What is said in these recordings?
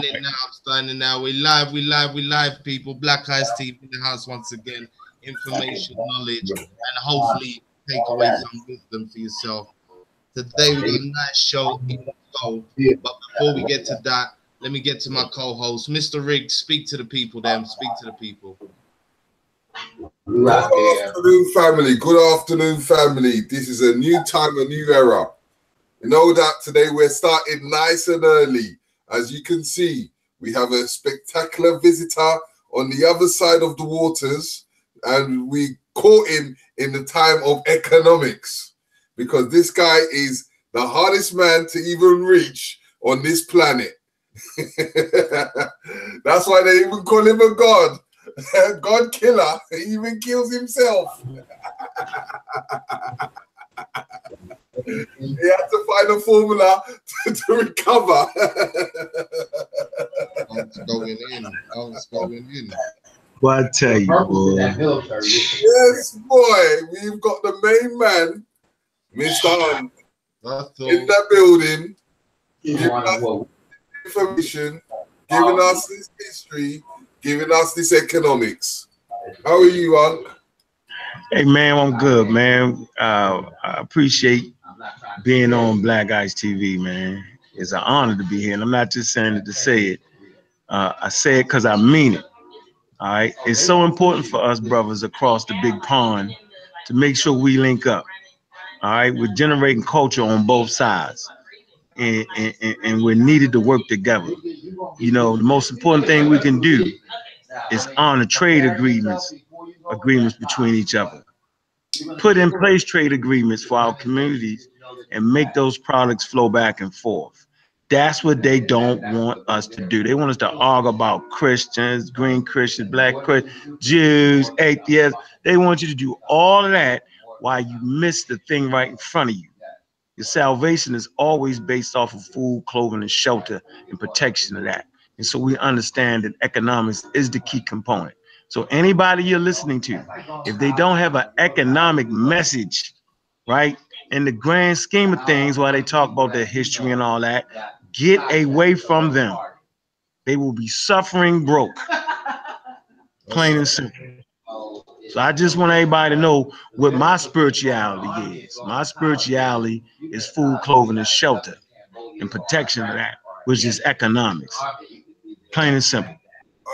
it now. I'm starting now. We live, people. Black Eyes TV in the house once again. Information, knowledge, and hopefully take away some wisdom for yourself. Today we got a nice show in store. But before we get to that, let me get to my co-host, Mr. Riggs. Speak to the people, then. Speak to the people. Good afternoon, family. Good afternoon, family. This is a new time, a new era. You know that today we're starting nice and early. As you can see, we have a spectacular visitor on the other side of the waters, and we caught him in the time of economics, because this guy is the hardest man to even reach on this planet. That's why they even call him a god. God killer. He even kills himself. He had to find a formula to recover. I was going in. Well, I tell you, boy. Yes, boy. We've got the main man, Mr. Hunt, in the building, giving us information, giving us this history, giving us this economics. How are you, Unc? Hey, man, I'm good, man. I appreciate being on Black Eyes TV, man. It's an honor to be here, and I'm not just saying it to say it. I say it because I mean it. All right, it's so important for us brothers across the big pond to make sure we link up. All right, we're generating culture on both sides, and we're needed to work together. You know, the most important thing we can do is honor trade agreements between each other. Put in place trade agreements for our communities and make those products flow back and forth. That's what they don't want us to do. They want us to argue about Christians, green Christians, black Christians, Jews, atheists. They want you to do all of that while you miss the thing right in front of you. Your salvation is always based off of food, clothing, and shelter and protection of that. And so we understand that economics is the key component. So anybody you're listening to, if they don't have an economic message, right, in the grand scheme of things, while they talk about their history and all that, get away from them. They will be suffering broke, plain and simple. So I just want everybody to know what my spirituality is. My spirituality is food, clothing, and shelter, and protection of that, which is economics. Plain and simple.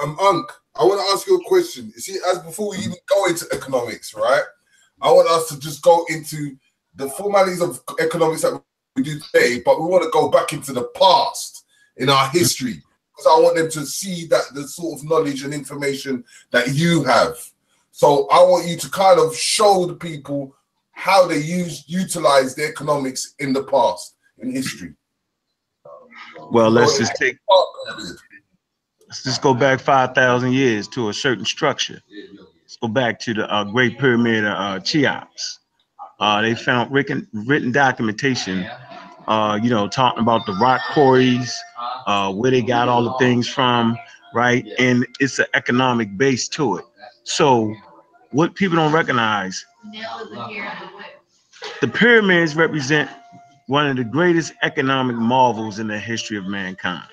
Unc, I want to ask you a question. You see, as before we even go into economics, right? I want us to just go into the formalities of economics that we do today, but we want to go back into the past in our history, because I want them to see that the sort of knowledge and information that you have. So I want you to kind of show the people how they utilize the economics in the past, in history. Well, let's just go back 5,000 years to a certain structure. Let's go back to the Great Pyramid of Cheops. They found written documentation, talking about the rock quarries, where they got all the things from, right? And it's an economic base to it. So what people don't recognize, the pyramids represent one of the greatest economic marvels in the history of mankind,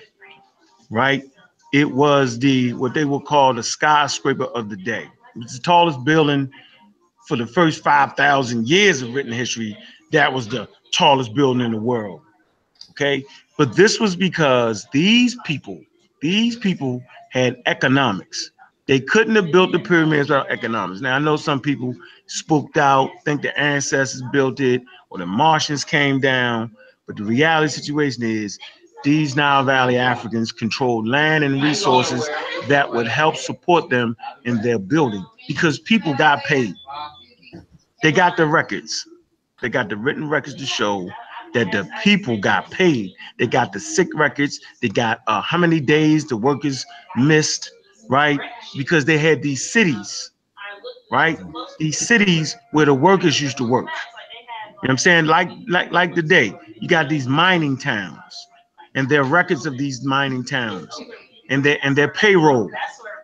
right? It was what they would call the skyscraper of the day. It was the tallest building for the first 5,000 years of written history. That was the tallest building in the world, okay? But this was because these people had economics. They couldn't have built the pyramids without economics. Now, I know some people spooked out, think the ancestors built it or the Martians came down, but the reality situation is these Nile Valley Africans controlled land and resources that would help support them in their building, because people got paid. They got the records. They got the written records to show that the people got paid. They got the sick records. They got how many days the workers missed, right? Because they had these cities, right? These cities where the workers used to work. You know what I'm saying? Like today, you got these mining towns, and there are records of these mining towns and their payroll.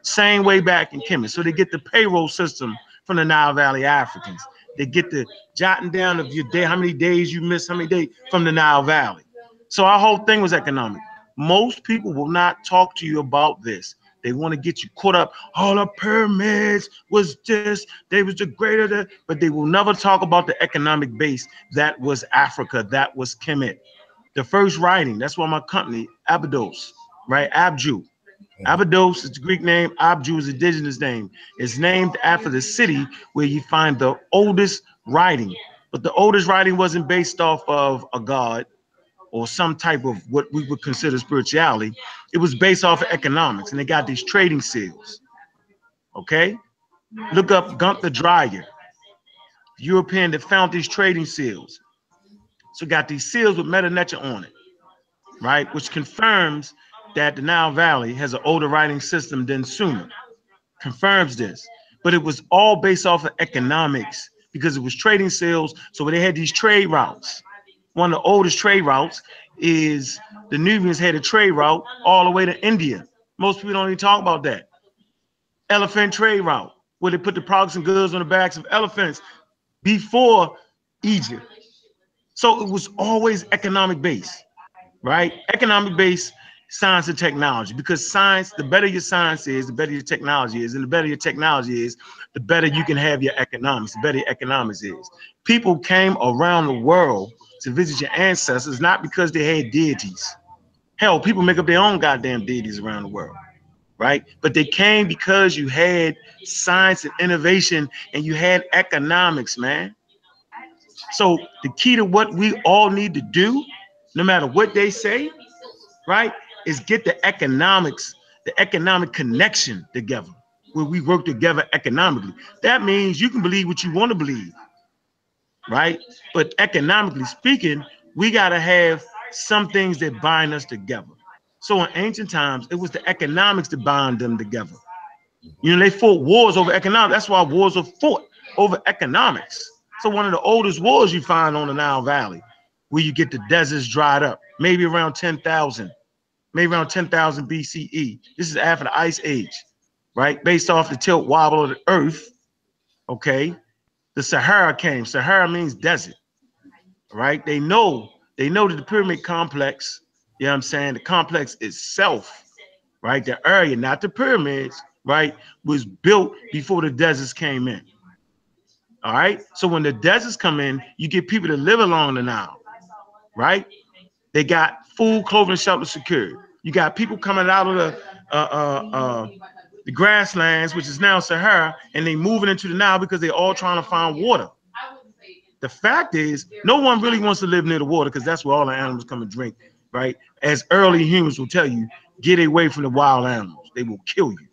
Same way back in Kemet. So they get the payroll system from the Nile Valley Africans. They get the jotting down of your day, how many days you missed, how many days from the Nile Valley. So our whole thing was economic. Most people will not talk to you about this. They want to get you caught up. All the pyramids was this, they was the greater, but they will never talk about the economic base that was Africa, that was Kemet. The first writing, that's why my company, Abydos, right? Abju. Abydos is the Greek name, Abju is the indigenous name. It's named after the city where you find the oldest writing. But the oldest writing wasn't based off of a god or some type of what we would consider spirituality. It was based off of economics, and they got these trading seals. Okay? Look up Gunther Dreyer, the European that found these trading seals. So got these seals with Meta Nature on it, right? Which confirms that the Nile Valley has an older writing system than Sumer. Confirms this. But it was all based off of economics because it was trading seals. So they had these trade routes. One of the oldest trade routes is the Nubians had a trade route all the way to India. Most people don't even talk about that. Elephant trade route, where they put the products and goods on the backs of elephants before Egypt. So it was always economic based, right? Economic based science and technology, because science, the better your science is, the better your technology is, and the better your technology is, the better you can have your economics, the better your economics is. People came around the world to visit your ancestors, not because they had deities. Hell, people make up their own goddamn deities around the world, right? But they came because you had science and innovation and you had economics, man. So the key to what we all need to do, no matter what they say, right, is get the economics, the economic connection together, where we work together economically. That means you can believe what you want to believe, right? But economically speaking, we got to have some things that bind us together. So in ancient times, it was the economics that bind them together. You know, they fought wars over economics. That's why wars are fought over economics. So one of the oldest wars you find on the Nile Valley, where you get the deserts dried up, maybe around 10,000, maybe around 10,000 BCE. This is after the Ice Age, right? Based off the tilt wobble of the earth, okay? The Sahara came. Sahara means desert, right? They know that the pyramid complex, you know what I'm saying? The complex itself, right? The area, not the pyramids, right? Was built before the deserts came in. All right. So when the deserts come in, you get people to live along the Nile, right? They got food, clothing, shelter secured. You got people coming out of the grasslands, which is now Sahara, and they moving into the Nile because they're all trying to find water. The fact is, no one really wants to live near the water because that's where all the animals come and drink, right? As early humans will tell you, get away from the wild animals. They will kill you,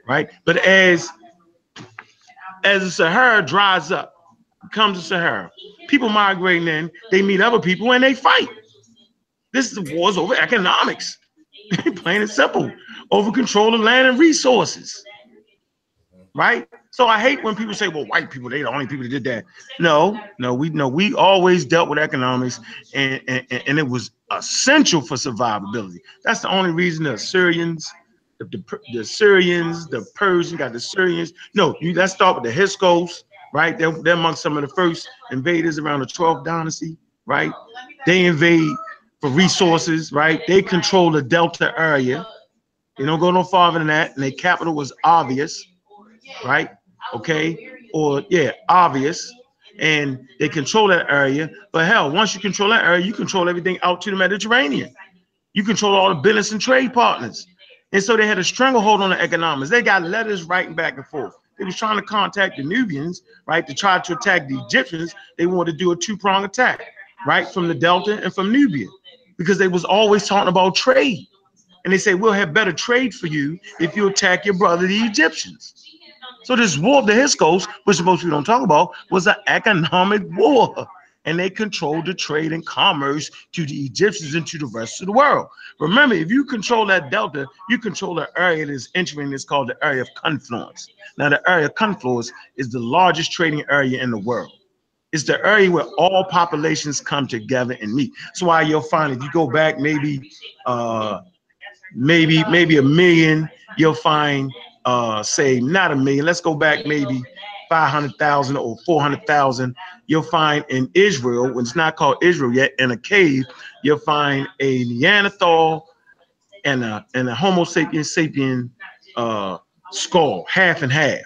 right? But as the Sahara dries up, comes to Sahara, people migrating in, they meet other people and they fight. This is the wars over economics, plain and simple, over control of land and resources, right? So I hate when people say, well, white people, they the only people that did that. No, we always dealt with economics, and it was essential for survivability. That's the only reason the Assyrians, the Syrians, the Persians, got the Syrians. No, let's start with the Hyksos, right? They're among some of the first invaders around the 12th dynasty, right? They invade for resources, right? They control the Delta area. They don't go no farther than that, and their capital was obvious, right? Okay, or yeah, obvious, and they control that area. But hell, once you control that area, you control everything out to the Mediterranean. You control all the business and trade partners. And so they had a stranglehold on the economics. They got letters writing back and forth. They was trying to contact the Nubians, right, to try to attack the Egyptians. They wanted to do a two-pronged attack, right, from the Delta and from Nubia, because they was always talking about trade. And they say, we'll have better trade for you if you attack your brother, the Egyptians. So this war of the Hyksos, which most people don't talk about, was an economic war. And they controlled the trade and commerce to the Egyptians and to the rest of the world. Remember, if you control that delta, you control the area that's entering. It's called the area of confluence. Now, the area of confluence is the largest trading area in the world. It's the area where all populations come together and meet. So why you'll find, if you go back maybe a million, you'll find say not a million, let's go back maybe 500,000 or 400,000. You'll find in Israel, when it's not called Israel yet, in a cave, you'll find a Neanderthal and a Homo sapiens sapien skull, half and half,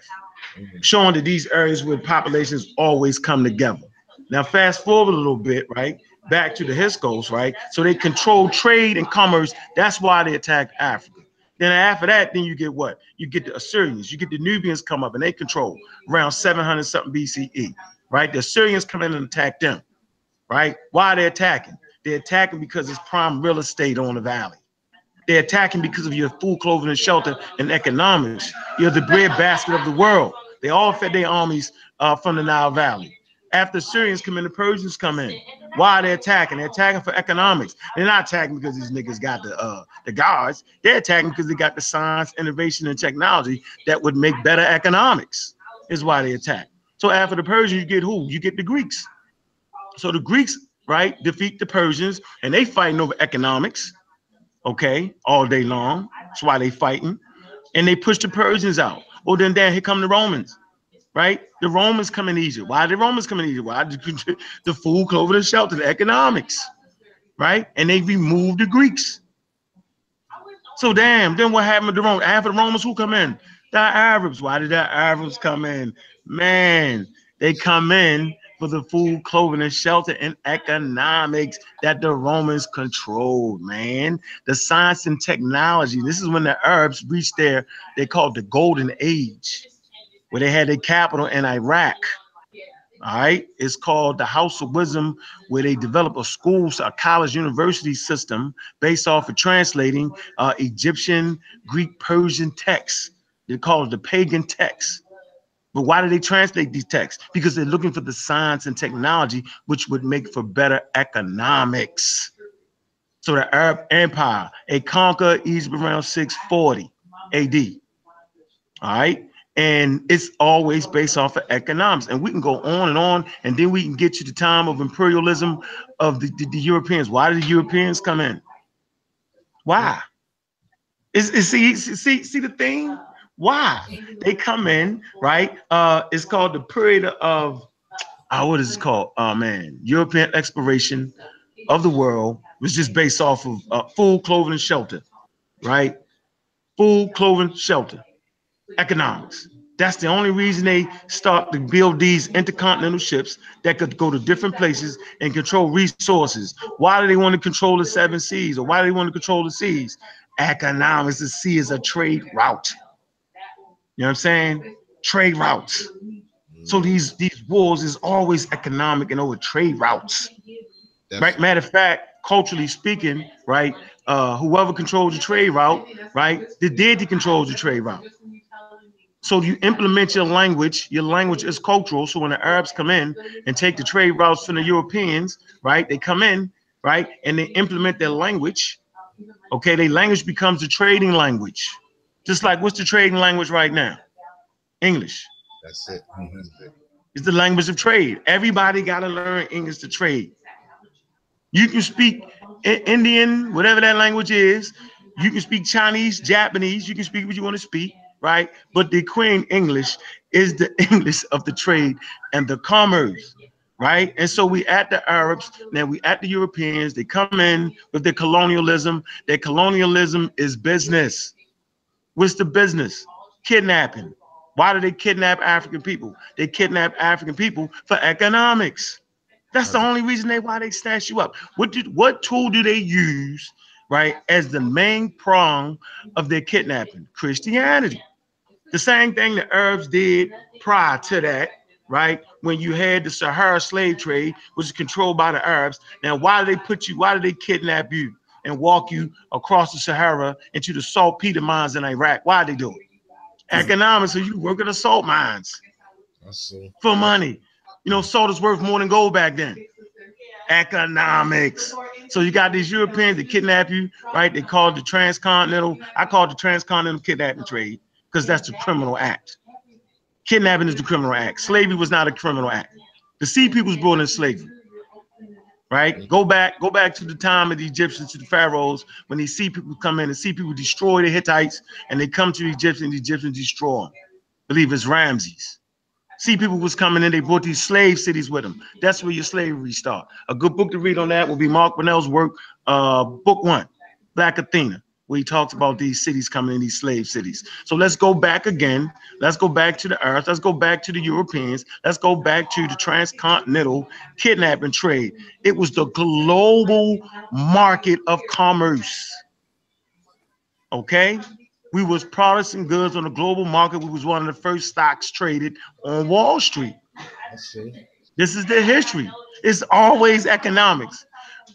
showing that these areas where populations always come together. Now, fast forward a little bit, right? Back to the Hyksos, right? So they control trade and commerce. That's why they attacked Africa. Then after that, then you get what? You get the Assyrians, you get the Nubians come up and they control around 700 something BCE, right? The Assyrians come in and attack them, right? Why are they attacking? They're attacking because it's prime real estate on the valley. They're attacking because of your food, clothing, and shelter and economics. You're the breadbasket of the world. They all fed their armies from the Nile Valley. After Syrians come in, the Persians come in. Why are they attacking? They're attacking for economics. They're not attacking because these niggas got the guards. They're attacking because they got the science, innovation, and technology that would make better economics, is why they attack. So after the Persians, you get who? You get the Greeks. So the Greeks, right, defeat the Persians, and they fighting over economics, okay, all day long. That's why they fighting. And they push the Persians out. Well, then here come the Romans, right? The Romans come in Egypt. Why did the Romans come in Egypt? Why did the food, clothing, and shelter, the economics, right? And they removed the Greeks. So damn, then what happened to the Romans? After the Romans, who come in? The Arabs. Why did the Arabs come in? Man, they come in for the food, clothing, and shelter and economics that the Romans controlled, man. The science and technology. This is when the Arabs reached they called the Golden Age, where they had their capital in Iraq. All right, it's called the House of Wisdom, where they develop a college, university system based off of translating Egyptian, Greek, Persian texts. They call it the pagan texts. But why do they translate these texts? Because they're looking for the science and technology, which would make for better economics. So the Arab Empire, they conquered Egypt around 640 AD. All right. And it's always based off of economics. And we can go on, and then we can get to the time of imperialism of the Europeans. Why did the Europeans come in? Why? See the thing? Why? They come in, right? It's called the period of, what is it called? Oh, man. European exploration of the world was just based off of food, clothing, and shelter, right? Food, clothing, shelter, economics. That's the only reason they start to build these intercontinental ships that could go to different places and control resources. Why do they want to control the 7 seas? Or why do they want to control the seas? Economics. The sea is a trade route. You know what I'm saying? Trade routes. So these wars is always economic and over trade routes. Right? Matter of fact, culturally speaking, right? Whoever controls the trade route, right? The deity controls the trade route. So you implement your language is cultural. So when the Arabs come in and take the trade routes from the Europeans, right? They come in, right? And they implement their language. Okay, their language becomes the trading language. Just like what's the trading language right now? English. That's it. It's the language of trade. Everybody got to learn English to trade. You can speak Indian, whatever that language is. You can speak Chinese, Japanese. You can speak what you want to speak, right? But the Queen English is the English of the trade and the commerce, right? And so we at the Arabs, now we at the Europeans. They come in with their colonialism. Their colonialism is business. What's the business? Kidnapping. Why do they kidnap African people? They kidnap African people for economics. That's the only reason why they snatch you up. What tool do they use, right, as the main prong of their kidnapping? Christianity. The same thing the Arabs did prior to that, right? When you had the Sahara slave trade, which is controlled by the Arabs. Now, why do they kidnap you and walk you across the Sahara into the saltpeter mines in Iraq? Why they do it? Economics. So you work at the salt mines for money. You know, salt is worth more than gold back then. Economics. So you got these Europeans that kidnap you, right? They call it the transcontinental. I call it the transcontinental kidnapping trade because that's the criminal act. Kidnapping is the criminal act. Slavery was not a criminal act. The sea people was brought in slavery, right? Go back to the time of the Egyptians, to the pharaohs, when these sea people come in, the sea people destroy the Hittites, and they come to the Egyptians destroy them. I believe it's Ramses. Sea people was coming in, they brought these slave cities with them. That's where your slavery start. A good book to read on that will be Mark Bunnell's work, book 1, Black Athena, where he talks about these cities coming in, these slave cities. So let's go back again. Let's go back to the earth. Let's go back to the Europeans. Let's go back to the transcontinental kidnapping trade. It was the global market of commerce. Okay? We was producing goods on the global market. We was one of the first stocks traded on Wall Street. This is the history. It's always economics.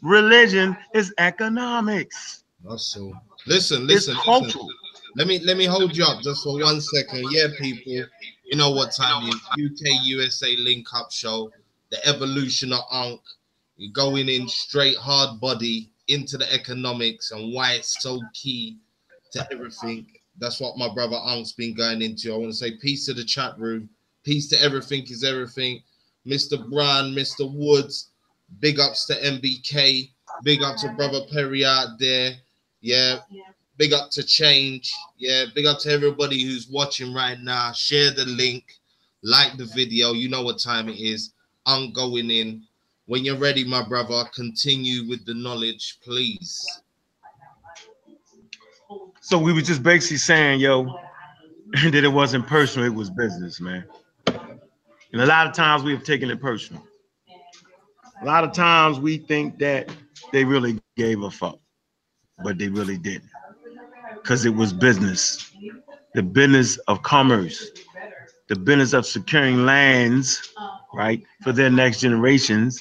Religion is economics. So listen. It's cultural. Let me hold you up just for 1 second. Yeah, people, you know what time it is. UK USA link up show, the evolution of Ankh. You're going in straight hard body into the economics and why it's so key to everything. That's what my brother Ankh's been going into. I want to say peace to the chat room. Peace to everything is everything. Mr. Brown, Mr. Woods, big ups to MBK. Big up to brother Perry out there. Yeah. Big up to Change. Yeah. Big up to everybody who's watching right now. Share the link. Like the video. You know what time it is. I'm going in. When you're ready, my brother, continue with the knowledge, please. So we were just basically saying, yo, that it wasn't personal, it was business, man. And a lot of times we have taken it personal. A lot of times we think that they really gave a fuck, but they really didn't. Because it was business. The business of commerce, the business of securing lands, right, for their next generations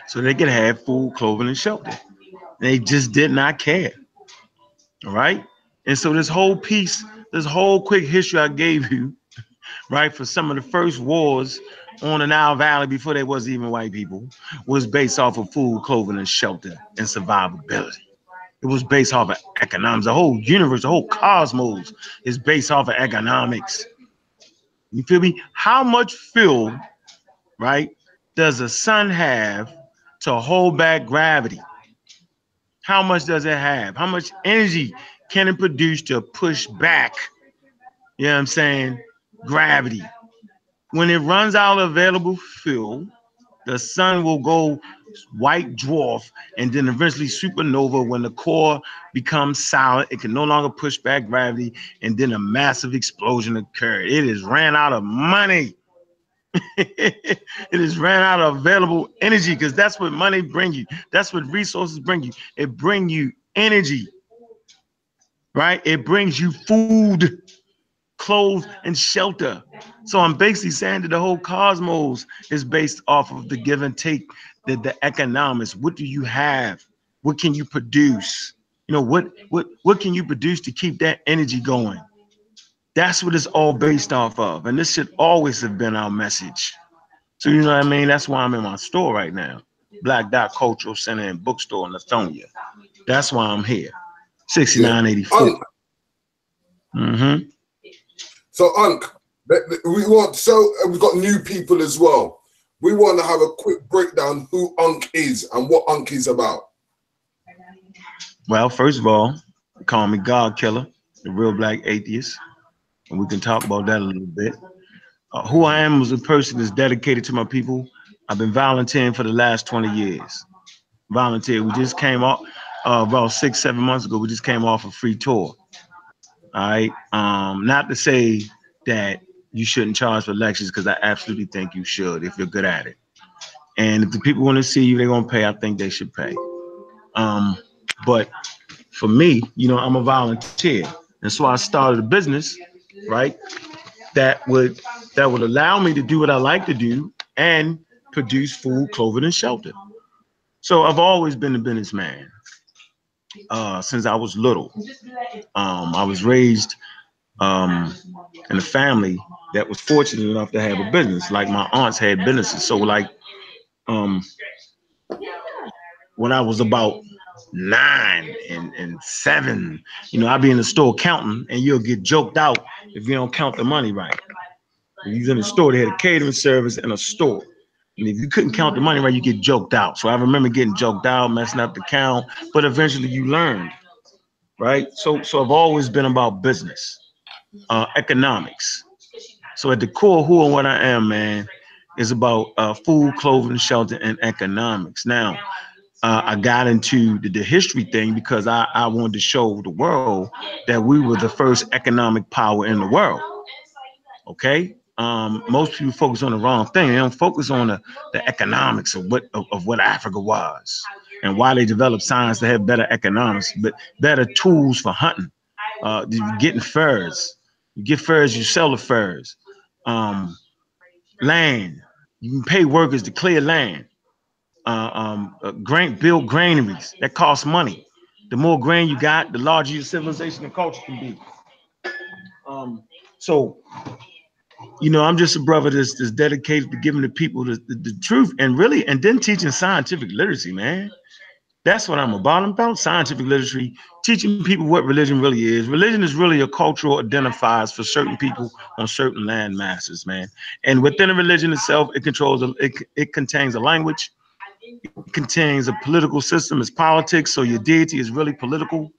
so they could have food, clothing, and shelter. They just did not care. All right. And so this whole piece, this whole quick history I gave you, right, for some of the first wars on the Nile Valley before there was even white people, was based off of food, clothing, and shelter and survivability. It was based off of economics. The whole universe, the whole cosmos is based off of economics. You feel me? How much fuel, right, does the sun have to hold back gravity? How much does it have? How much energy can it produce to push back, you know what I'm saying, gravity? When it runs out of available fuel, the sun will go white dwarf and then eventually supernova. When the core becomes solid, it can no longer push back gravity, and then a massive explosion occurs. It has ran out of money. It has ran out of available energy, because that's what money bring you. That's what resources bring you. It brings you energy, right? It brings you food, clothes, and shelter. So I'm basically saying that the whole cosmos is based off of the give and take, the economics. What do you have? What can you produce? You know, what can you produce to keep that energy going? That's what it's all based off of. And this should always have been our message. So, you know what I mean? That's why I'm in my store right now. Black Dot Cultural Center and Bookstore in Lithonia. That's why I'm here. 6984. Yeah. Mm-hmm. So, Ankh, we've got new people as well. We want to have a quick breakdown who Ankh is and what Ankh is about. Well, first of all, call me God Killer, the real black atheist. And we can talk about that a little bit. Who I am as a person is dedicated to my people. I've been volunteering for the last 20 years. Volunteer. We just came off about 6-7 months ago. We just came off a free tour. All right. Not to say that you shouldn't charge for lectures, because I absolutely think you should if you're good at it. And if the people want to see you, they're gonna pay. I think they should pay. But for me, you know, I'm a volunteer, and so I started a business, right? That would allow me to do what I like to do and produce food, clothing, and shelter. So I've always been a businessman since I was little. I was raised in a family that was fortunate enough to have a business. Like my aunts had businesses. So like when I was about 9 and 7, you know, I'd be in the store counting, and you'll get joked out if you don't count the money right. When you was in the store, they had a catering service and a store. And if you couldn't count the money right, you get joked out. So I remember getting joked out, messing up the count, but eventually you learned, right? So I've always been about business, economics. So at the core, who and what I am, man, is about food, clothing, shelter, and economics. Now, I got into the history thing because I wanted to show the world that we were the first economic power in the world. Okay. Most people focus on the wrong thing. They don't focus on the economics of what Africa was and why they developed science to have better economics, but better tools for hunting. You're getting furs. You get furs, you sell the furs. Land. You can pay workers to clear land. Build granaries. That costs money. The more grain you got, the larger your civilization and culture can be. So I'm just a brother that's dedicated to giving the people the truth and then teaching scientific literacy, man. That's what I'm about. I'm about scientific literacy, teaching people what religion really is. Religion is really a cultural identifiers for certain people on certain land masses, man. And within a religion itself, it contains a language, it contains a political system, it's politics. So your deity is really political.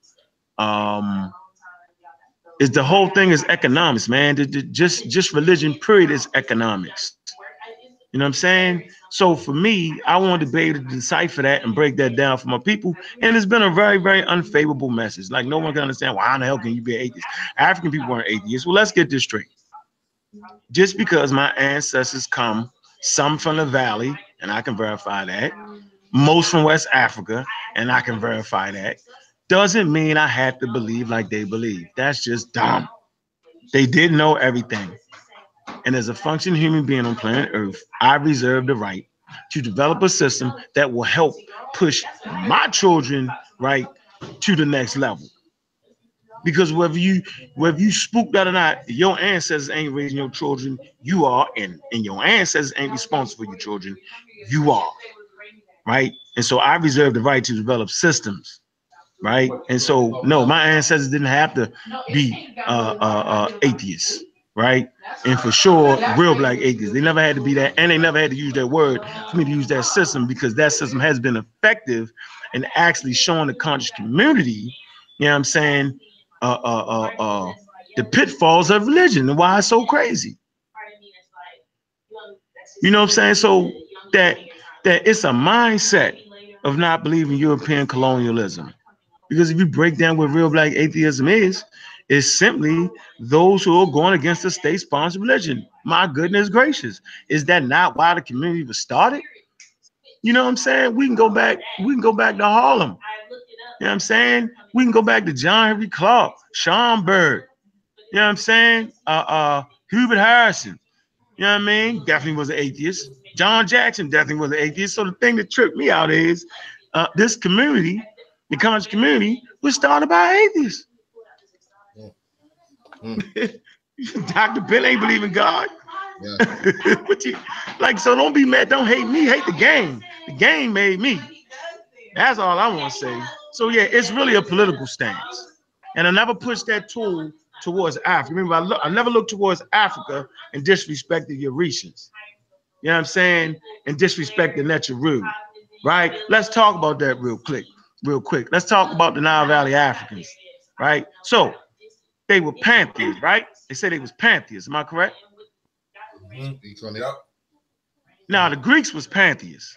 Is the whole thing is economics, man. Just religion, period, is economics. You know what I'm saying? So for me, I wanted to be able to decipher that and break that down for my people. And it's been a very, very unfavorable message. Like no one can understand why the hell can you be an atheist? African people weren't atheists. Well, let's get this straight. Just because my ancestors come, some from the valley, and I can verify that, most from West Africa, and I can verify that, doesn't mean I have to believe like they believe. That's just dumb. They didn't know everything. And as a functioning human being on planet Earth, I reserve the right to develop a system that will help push my children right to the next level. Because whether you spooked out or not, your ancestors ain't raising your children. You are, and your ancestors ain't responsible for your children. You are, right? And so I reserve the right to develop systems, right? And so no, my ancestors didn't have to be atheists. Right. And for sure, real black atheists. They never had to be that. And they never had to use that word for me to use that system because that system has been effective in actually showing the conscious community, you know what I'm saying, the pitfalls of religion and why it's so crazy. You know what I'm saying? So that it's a mindset of not believing European colonialism. Because if you break down what real black atheism is, it's simply those who are going against the state-sponsored religion. My goodness gracious. Is that not why the community was started? You know what I'm saying? We can go back to Harlem. You know what I'm saying? We can go back to John Henry Clark, Schomburg. You know what I'm saying? Hubert Harrison. You know what I mean? Definitely was an atheist. John Jackson definitely was an atheist. So the thing that tripped me out is this community, the conscious community, was started by atheists. Dr. Bill ain't believe in God. Yeah. So don't be mad. Don't hate me. Hate the game. The game made me. That's all I want to say. So yeah, it's really a political stance. And I never pushed that tool towards Africa. Remember, I never looked towards Africa and disrespected the Eurasians. You know what I'm saying? And disrespect the Netcheru. Right? Let's talk about that real quick. Let's talk about the Nile Valley Africans. Right? So they were pantheists, right? They said they was pantheists. Am I correct? Mm-hmm. Now the Greeks was pantheists.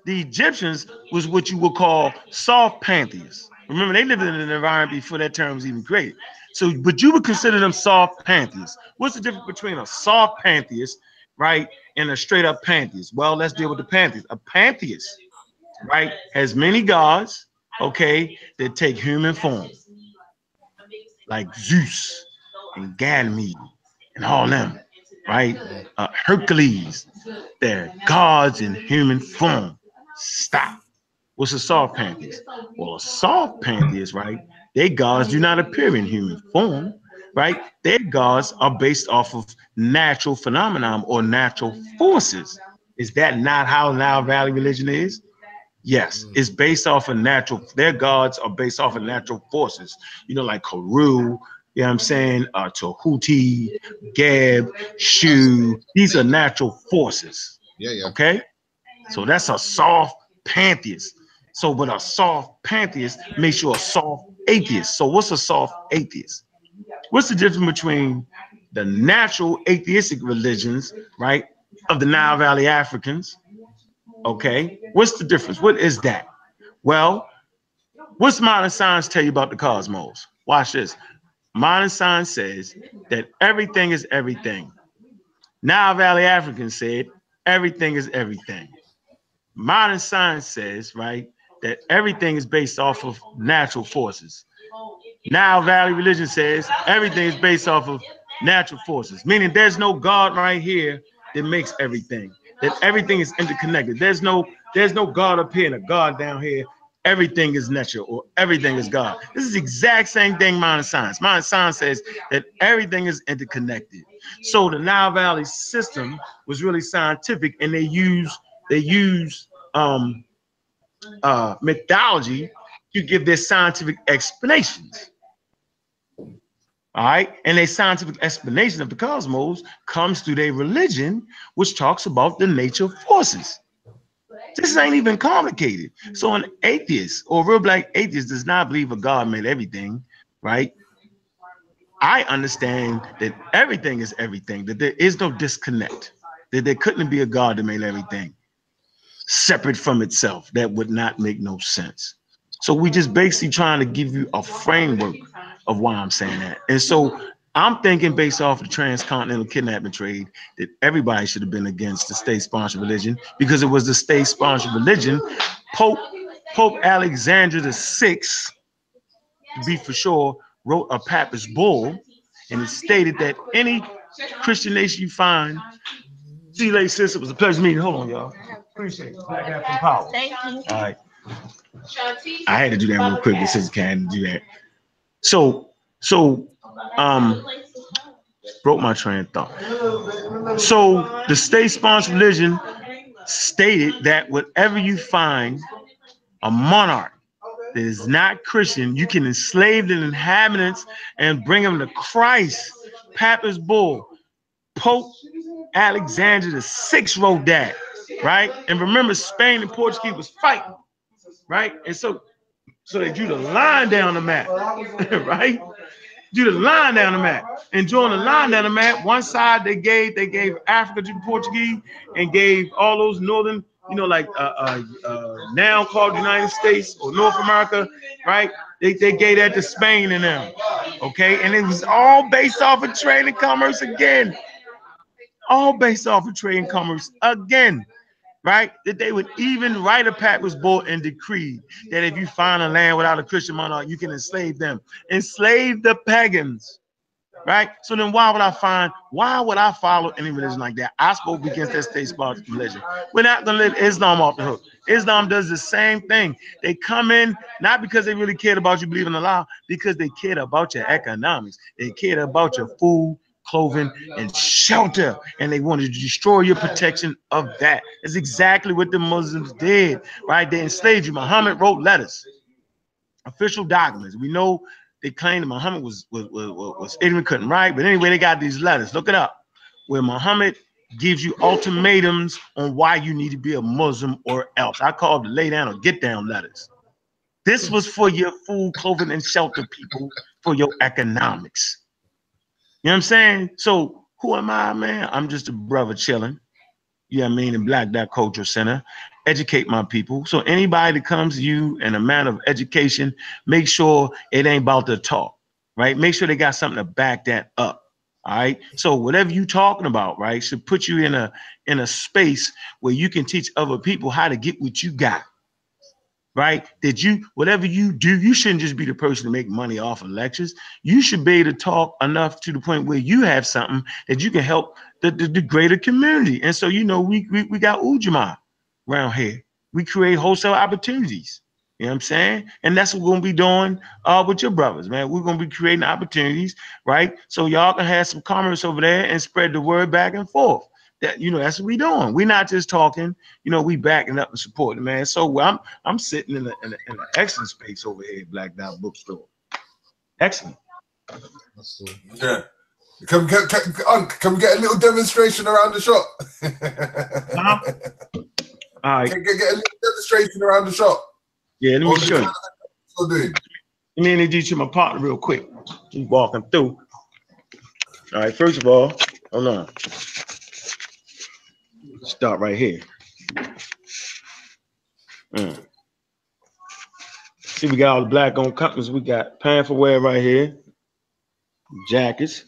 The Egyptians was what you would call soft pantheists. Remember, they lived in an environment before that term was even created. So, but you would consider them soft pantheists. What's the difference between a soft pantheist, right, and a straight up pantheist? Well, let's deal with the pantheist. A pantheist, right, has many gods, okay, that take human form, like Zeus and Ganymede and all them, right? Hercules, they're gods in human form. Stop. What's a soft pantheist? Well, a soft pantheist, right? Their gods do not appear in human form, right? Their gods are based off of natural phenomenon or natural forces. Is that not how Nile Valley religion is? Yes, it's based off of natural. Their gods are based off of natural forces. You know, like Karu, you know what I'm saying? Tahuti, Geb, Shu. These are natural forces. Yeah. Okay? So that's a soft pantheist. So, but a soft pantheist makes you a soft atheist. So, what's a soft atheist? What's the difference between the natural atheistic religions, right, of the Nile Valley Africans? Okay, what's the difference? What is that? Well, what's modern science tell you about the cosmos? Watch this. Modern science says that everything is everything. Nile Valley Africans said everything is everything. Modern science says, right, that everything is based off of natural forces. Nile Valley religion says everything is based off of natural forces, meaning there's no God right here that makes everything. That everything is interconnected. There's no God up here and a God down here. Everything is natural or everything is God. This is the exact same thing modern science. Modern science says that everything is interconnected. So the Nile Valley system was really scientific, and they use mythology to give their scientific explanations. All right, and a scientific explanation of the cosmos comes through their religion, which talks about the nature of forces. This ain't even complicated. So an atheist or a real black atheist does not believe a God made everything, right? I understand that everything is everything, that there is no disconnect, that there couldn't be a God that made everything separate from itself. That would not make no sense. So we just basically trying to give you a framework of why I'm saying that. And so I'm thinking based off the transcontinental kidnapping trade that everybody should have been against the state-sponsored religion because it was the state-sponsored religion. Pope Alexander VI, to be for sure, wrote a papist bull, and it stated that any Christian nation you find. See you later, sis. It was a pleasure meeting. Hold on, y'all. Appreciate it. Black African power. Thank you. All right. I had to do that real quick. This is can do that. So broke my train of thought. So the state-sponsored religion stated that whatever you find a monarch that is not Christian, you can enslave the inhabitants and bring them to Christ. Papist bull. Pope Alexander VI wrote that, right? And remember, Spain and Portuguese was fighting, right? And so they drew the line down the map, right? Drew the line down the map. And drawing the line down the map, one side they gave Africa to the Portuguese and gave all those northern, like now called United States or North America, right? They gave that to Spain and them, okay? And it was all based off of trade and commerce again. All based off of trade and commerce again, right? That they would even write a papyrus bull and decree that if you find a land without a Christian monarch, you can enslave them. Enslave the pagans, right? So then why would I follow any religion like that? I spoke against that state-sponsored religion. We're not going to let Islam off the hook. Islam does the same thing. They come in, not because they really cared about you believing in Allah, because they cared about your economics. They cared about your food, clothing, and shelter, and they wanted to destroy your protection of that. That's exactly what the Muslims did, right? They enslaved you. Muhammad wrote letters, official documents. We know they claimed that Muhammad was ignorant, couldn't write, but anyway, they got these letters. Look it up, where Muhammad gives you ultimatums on why you need to be a Muslim or else. I call it the lay down or get down letters. This was for your food, clothing, and shelter, people, for your economics. You know what I'm saying? So who am I, man? I'm just a brother chilling. You know what I mean? In Black Dot Cultural Center. Educate my people. So anybody that comes to you in a matter of education, make sure it ain't about the talk, right? Make sure they got something to back that up. All right. So whatever you talking about, right, should put you in a space where you can teach other people how to get what you got. Right? Whatever you do, you shouldn't just be the person to make money off of lectures. You should be able to talk enough to the point where you have something that you can help the greater community. And so, we got Ujamaa around here. We create wholesale opportunities. You know what I'm saying? And that's what we're going to be doing with your brothers, man. We're going to be creating opportunities, right? So y'all can have some commerce over there and spread the word back and forth. That's what we doing. We're not just talking, we backing up and supporting, man. So I'm sitting in an excellent space over here at Black Dot Bookstore. Excellent. Yeah. Can we get a little demonstration around the shop? All right. Can we get a little demonstration around the shop? Yeah, let me show you. Let me introduce you to my partner real quick. Keep walking through. All right, first of all, hold on. Start right here. See, we got all the black-owned companies. We got Panther Wear right here, jackets,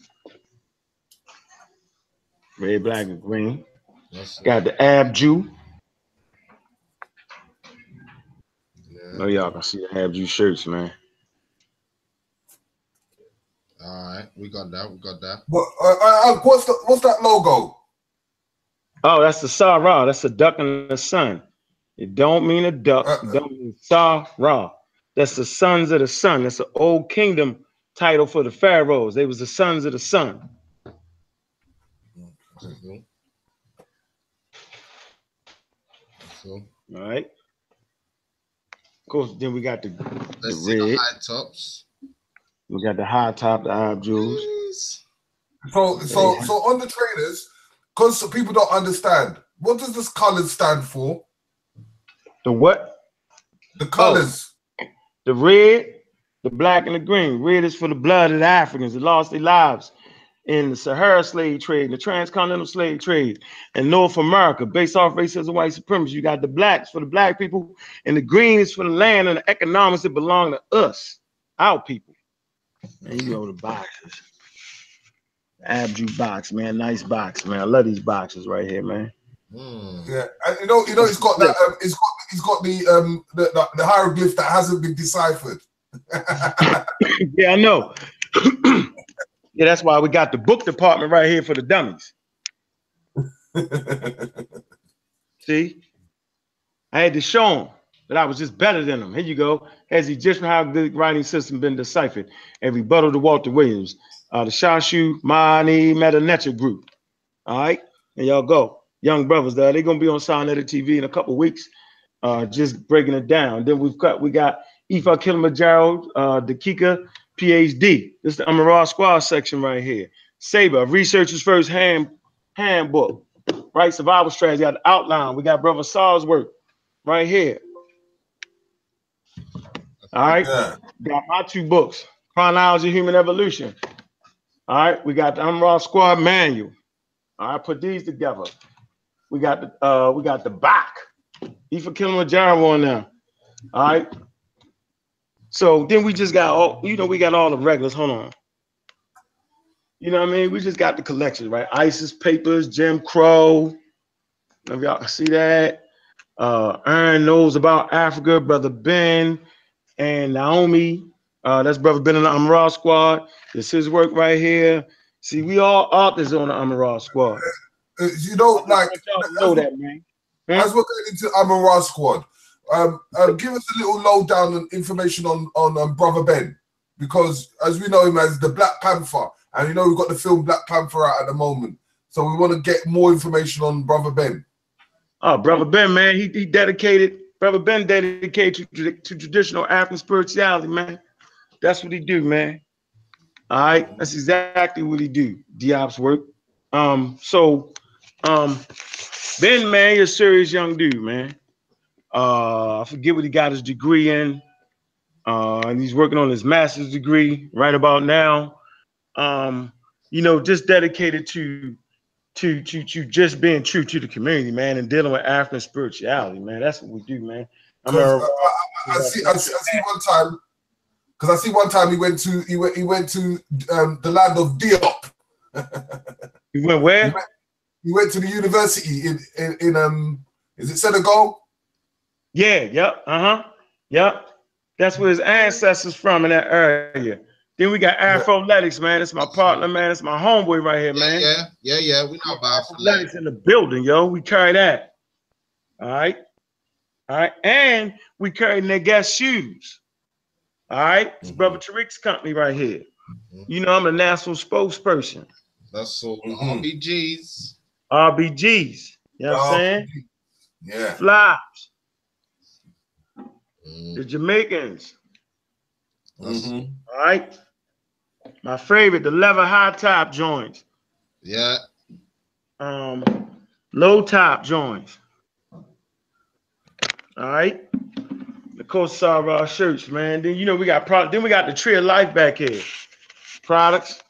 red, black, and green. Got the Ab Jew. Yeah. Oh, y'all can see the Ab Jew shirts, man. All right, we got that. We got that. But what's that logo? Oh, that's the Sa-Ra. That's a duck in the sun. It don't mean a duck. It don't mean Sa-Ra. That's the sons of the sun. That's an old kingdom title for the pharaohs. They was the sons of the sun. Okay. So, all right. Of course, then we got the see red. the high tops. We got the high top, the Ab Jews. So on the trainers, because people don't understand, what does this colors stand for? The what? The colors. Oh, the red, the black, and the green. Red is for the blood of the Africans that lost their lives in the Sahara slave trade, the transcontinental slave trade, and North America, based off racism, white supremacy. You got the blacks for the black people, and the green is for the land and the economics that belong to us, our people. And you know the boxes. Ab Jew box, man. Nice box, man. I love these boxes right here, man. Yeah, and you know, it's got that. It's got the hieroglyph that hasn't been deciphered. Yeah, I know. Yeah, that's why we got the book department right here for the dummies. See, I had to show them that I was just better than them. Here you go. Has Egyptian hieroglyphic writing system been deciphered? A rebuttal to Walter Williams, the Shashu Mani Meta group. All right, and y'all go. Young brothers there, they're gonna be on Sound Edit TV in a couple weeks, just breaking it down. Then we got Ifa Kilimanjaro, Dakika PhD. This is the Amaral Squad section right here. Saber, Researcher's First Handbook, right? Survival strategy. Got the outline. We got Brother Saul's work right here. All right, got my two books, Chronology, Human Evolution. All right, we got the Amaral Squad manual. All right, put these together. We got the back. Ifa Kilimanjaro on there. All right. So then we just got all, we got all the regulars. Hold on. You know what I mean? We just got the collections, right? ISIS papers, Jim Crow. If y'all can see that. Aaron knows about Africa, Brother Ben and Naomi. That's Brother Ben in the Amaral Squad. This is his work right here. See, we all authors on the Amaral Squad. You know, like know that, man. As we're going into Amaral Squad, give us a little lowdown and information on Brother Ben, because as we know him as the Black Panther, and you know we've got the film Black Panther out at the moment, so we want to get more information on Brother Ben. Oh, Brother Ben, man, he dedicated. Brother Ben dedicated to traditional African spirituality, man. That's what he do, man. All right, that's exactly what he do. Diop's work. Ben, man, you're a serious young dude, man. I forget what he got his degree in. And he's working on his master's degree right about now. Just dedicated to just being true to the community, man, and dealing with African spirituality, man. That's what we do, man. I see one time, because I see one time he went to the land of Diop. He went where? He went to the university in is it Senegal? Yeah, yep, yep. That's where his ancestors from in that area. Then we got Afroletics, man. That's my partner, man. That's my homeboy right here, man. Yeah. We know about Afroletics in the building, yo. We carry that. All right. And we carry Neges shoes. All right. It's Brother Tariq's company right here. You know, I'm the national spokesperson. That's so RBGs. RBGs. You know what I'm saying? Yeah. Flops. The Jamaicans. Mm-hmm. All right. My favorite, the leather high top joints. Yeah. Low top joints. All right. The Kosara shirts, man. Then we got product. Then we got the Tree of Life back here. Products.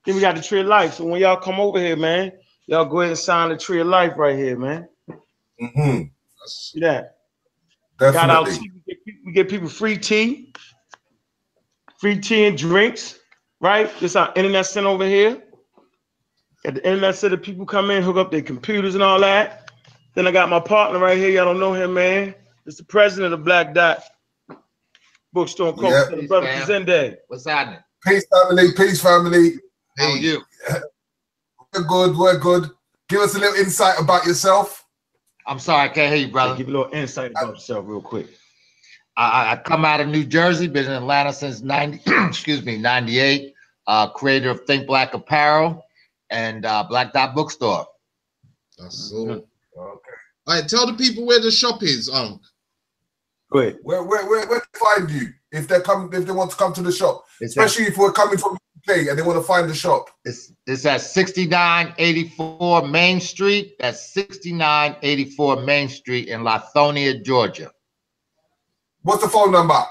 Then we got the Tree of Life. So when y'all come over here, man, y'all go ahead and sign the Tree of Life right here, man. Mm-hmm. See that? Definitely. Got our tea. We get people free tea and drinks, right? This our internet center over here. At the internet center, people come in, hook up their computers and all that. Then I got my partner right here. Y'all don't know him, man. It's the president of Black Dot Bookstore and Coke. Peace, Brother fam. Kazende. What's happening? Peace, family. Peace, family. How are you? We're good. We're good. Give us a little insight about yourself. I'm sorry, I can't hear you, brother. Give a little insight about yourself real quick. I come out of New Jersey, been in Atlanta since 98. Creator of Think Black Apparel and Black Dot Bookstore. That's all. Okay. All right, tell the people where the shop is, Ankh. Go ahead. Where to find you if they want to come to the shop, especially if we're coming from the UK and they want to find the shop. It's at 6984 Main Street. That's 6984 Main Street in Lithonia, Georgia. What's the phone number?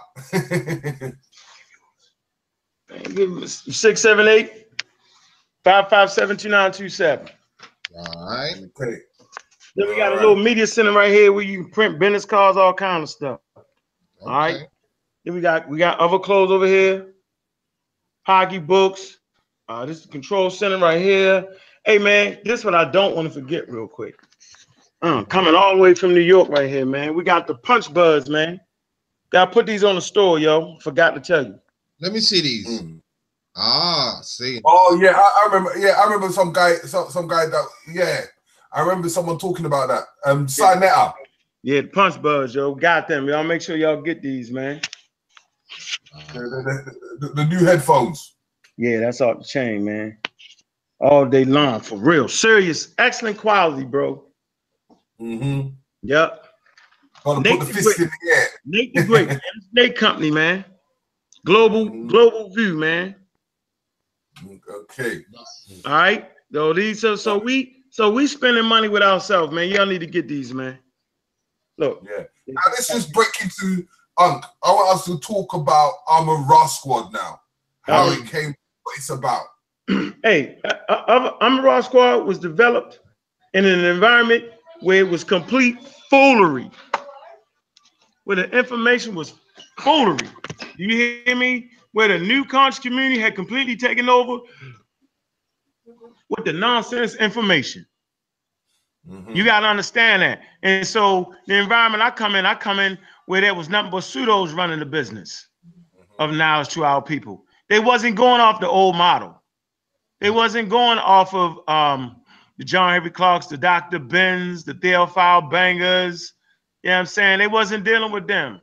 678-557-2927. All right. Okay. Then we got a little media center right here where you can print business cards, all kind of stuff. Okay. All right. Then we got other clothes over here. Hockey books. This is the control center right here. Hey man, this one I don't want to forget real quick. Coming all the way from New York right here, man. We got the Punch Buds, man. Gotta put these on the store, yo. Forgot to tell you. Let me see these. See. Oh yeah, I remember. Yeah, I remember some guy that. Yeah, I remember someone talking about that. Sign that up. Yeah, the Punch Buds, yo. Got them. Y'all make sure y'all get these, man. The new headphones. Yeah, that's off the chain, man. All day long, for real. Serious, excellent quality, bro. Mm-hmm. Yep. Gotta put the fist in the air. Nate the Great, Nate Company, man. Global view, man. Okay. All right. So we spending money with ourselves, man. Y'all need to get these, man. Look. Yeah. Now let's just break into Ankh. I want us to talk about Armor Raw Squad now. How it came, what it's about. Hey, Armor Raw Squad was developed in an environment where it was complete foolery. Where the information was foolery. Do you hear me? Where the new conscious community had completely taken over with the nonsense information. Mm-hmm. You got to understand that. And so the environment I come in where there was nothing but pseudos running the business of knowledge to our people. They wasn't going off the old model. They wasn't going off of the John Henry Clarks, the Dr. Benz, the Theophile Bangers. You know what I'm saying? They wasn't dealing with them.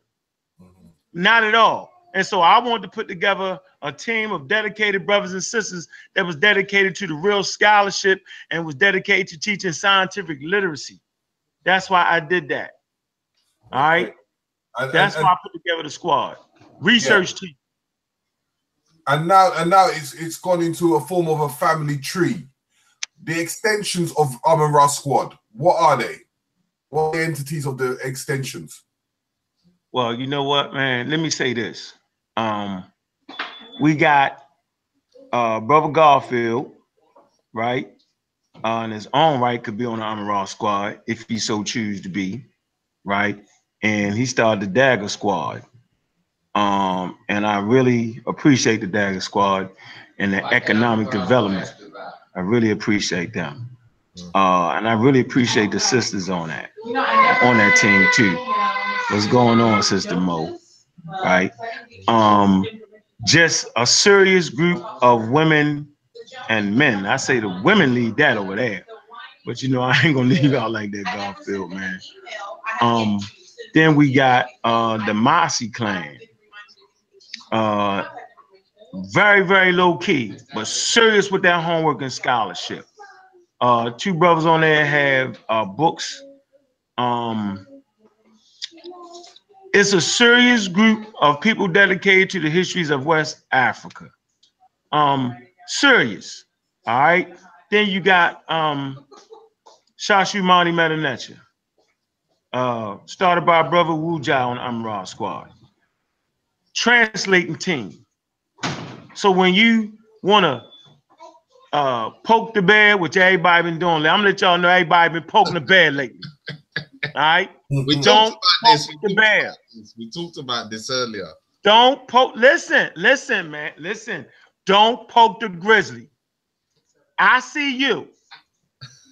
Mm-hmm. Not at all. And so I wanted to put together a team of dedicated brothers and sisters that was dedicated to the real scholarship and was dedicated to teaching scientific literacy. That's why I did that. All right. That's why I put together the squad. Research team. And now it's gone into a form of a family tree. The extensions of Armor Raw Squad, what are they? What are the entities of the extensions? Well, you know what, man? Let me say this. We got Brother Garfield, right? In his own right, could be on the Armor Raw Squad if he so choose to be, right? And he started the Dagger Squad. And I really appreciate the Dagger Squad and the economic development. I really appreciate them. And I really appreciate the sisters on that team too. What's going on, Sister Mo? Right? Just a serious group of women and men. I say the women lead that over there. But you know, I ain't gonna leave out like that, Garfield, man. Then we got the Mossy clan. Very, very low key, but serious with their homework and scholarship. Two brothers on there have books. It's a serious group of people dedicated to the histories of West Africa. Serious. All right. Then you got Shashu Mani Metanecha, started by brother Wu Jai on Armor Raw Squad. Translating team. So when you want to poke the bear, which everybody been doing, I'm gonna let y'all know everybody been poking the bear lately. right? We Don't talked about this. poke the bear. We talked about this earlier. Don't poke. Listen, man. Listen. Don't poke the grizzly. I see you.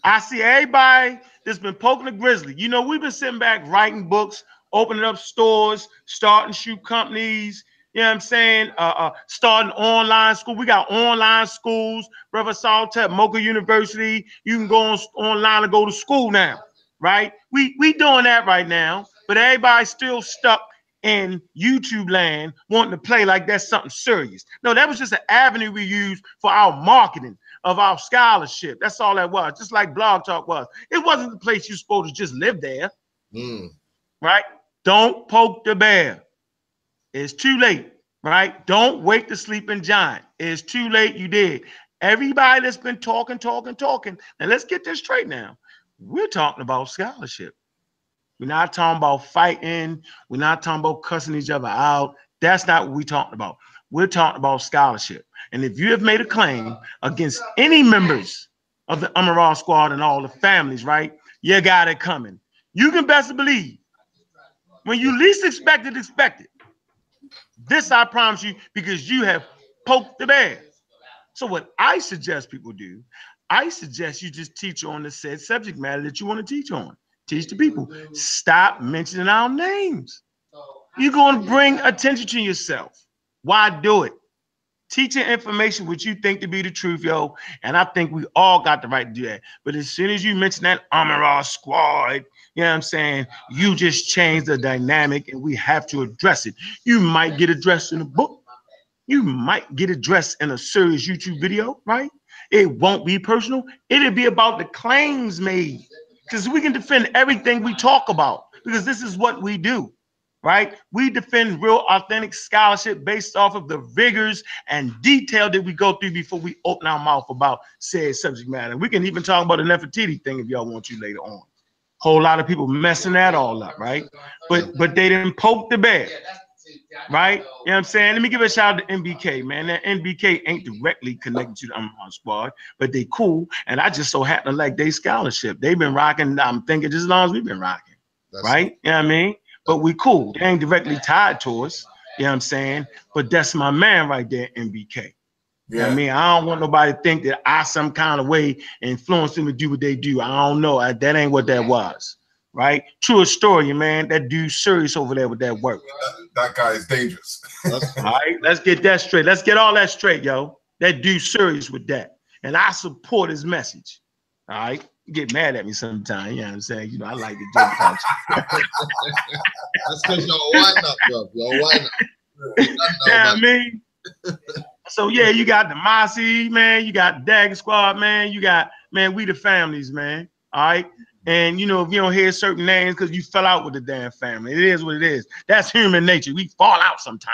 I see everybody that's been poking the grizzly. You know, we've been sitting back writing books, opening up stores, starting shoe companies. You know what I'm saying? Starting online school. We got online schools. Brother Saltep, Mocha University. You can go online and go to school now, right? We doing that right now, but everybody's still stuck in YouTube land wanting to play like that's something serious. No, that was just an avenue we used for our marketing of our scholarship. That's all that was, just like Blog Talk was. It wasn't the place you're supposed to just live there, right? Don't poke the bear. It's too late, right? Don't wake the sleeping giant. It's too late, you did. Everybody that's been talking. Now let's get this straight now. We're talking about scholarship. We're not talking about fighting. We're not talking about cussing each other out. That's not what we're talking about. We're talking about scholarship. And if you have made a claim against any members of the Amaral Squad and all the families, right, you got it coming. You can best believe when you least expect it. This I promise you, because you have poked the bear. So what I suggest people do, I suggest you just teach on the said subject matter that you want to teach on. Teach the people. Stop mentioning our names. You're going to bring attention to yourself. Why do it? Teaching information which you think to be the truth, yo. And I think we all got the right to do that. But as soon as you mention that Amaral Squad, you know what I'm saying, you just change the dynamic and we have to address it. You might get addressed in a book. You might get addressed in a serious YouTube video, right? It won't be personal. It'll be about the claims made. Because we can defend everything we talk about, because this is what we do, right? We defend real authentic scholarship based off of the rigors and detail that we go through before we open our mouth about said subject matter. We can even talk about the Nefertiti thing if y'all want to later on. Whole lot of people messing that all up, right? But they didn't poke the bear, right? You know what I'm saying? Let me give a shout out to NBK, man. That NBK ain't directly connected to the Amaral Squad, but they cool. And I just so happen to like their scholarship. They've been rocking, I'm thinking, just as long as we've been rocking, right? You know what I mean? But we cool. They ain't directly tied to us. You know what I'm saying? But that's my man right there, NBK. You know what I mean? I don't want nobody to think that I some kind of way influence them to do what they do. I don't know. That ain't what that was. Right? True story, man. That dude's serious over there with that work. That guy is dangerous. All right, let's get that straight. Let's get all that straight, yo. That dude's serious with that. And I support his message. All right? You get mad at me sometimes, you know what I'm saying? You know, I like to joke about you. That's because you're a wind-up, bro. You're a wind-up. You know what I mean? So, yeah, you got the Mossy, man. You got the Dagger Squad, man. You got, man, we the families, man. All right? And, you know, if you don't hear certain names because you fell out with the damn family, it is what it is. That's human nature. We fall out sometime.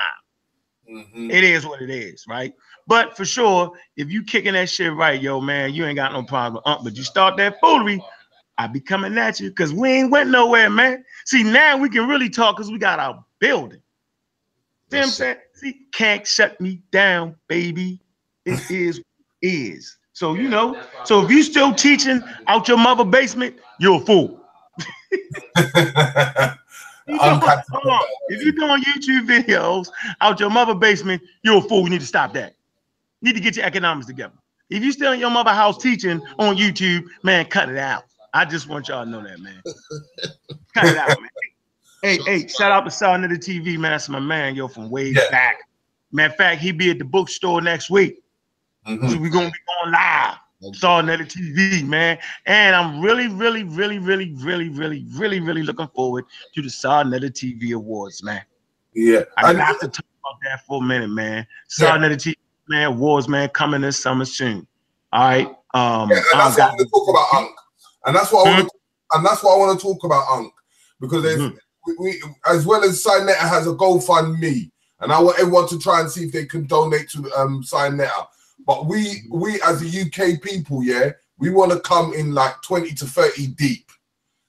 It is what it is, right? But for sure, if you kicking that shit right, yo, man, you ain't got no problem with but you start that foolery, I be coming at you because we ain't went nowhere, man. See, now we can really talk because we got our building. See what I'm saying? See, can't shut me down, baby. It is. So, you know, so if you still teaching out your mother basement, you're a fool. If you're doing YouTube videos out your mother basement, you're a fool. You need to stop that. You need to get your economics together. If you're still in your mother house teaching on YouTube, man, cut it out. I just want y'all to know that, man. Cut it out, man. Hey, shout out to Solid TV, man. That's my man, yo, from way back. Matter of fact, he be at the bookstore next week. So we're gonna be going live. Solid TV, man. And I'm really looking forward to the Solid TV Awards, man. Yeah. I have to talk about that for a minute, man. Solid TV, man, awards, man, coming this summer soon. All right. And that's what I want to talk about, Ankh. And that's what I want to talk about, Ankh. Because we as well as Signetta has a GoFundMe, and I want everyone to try and see if they can donate to Signetta. But we as a UK people, we want to come in like 20 to 30 deep.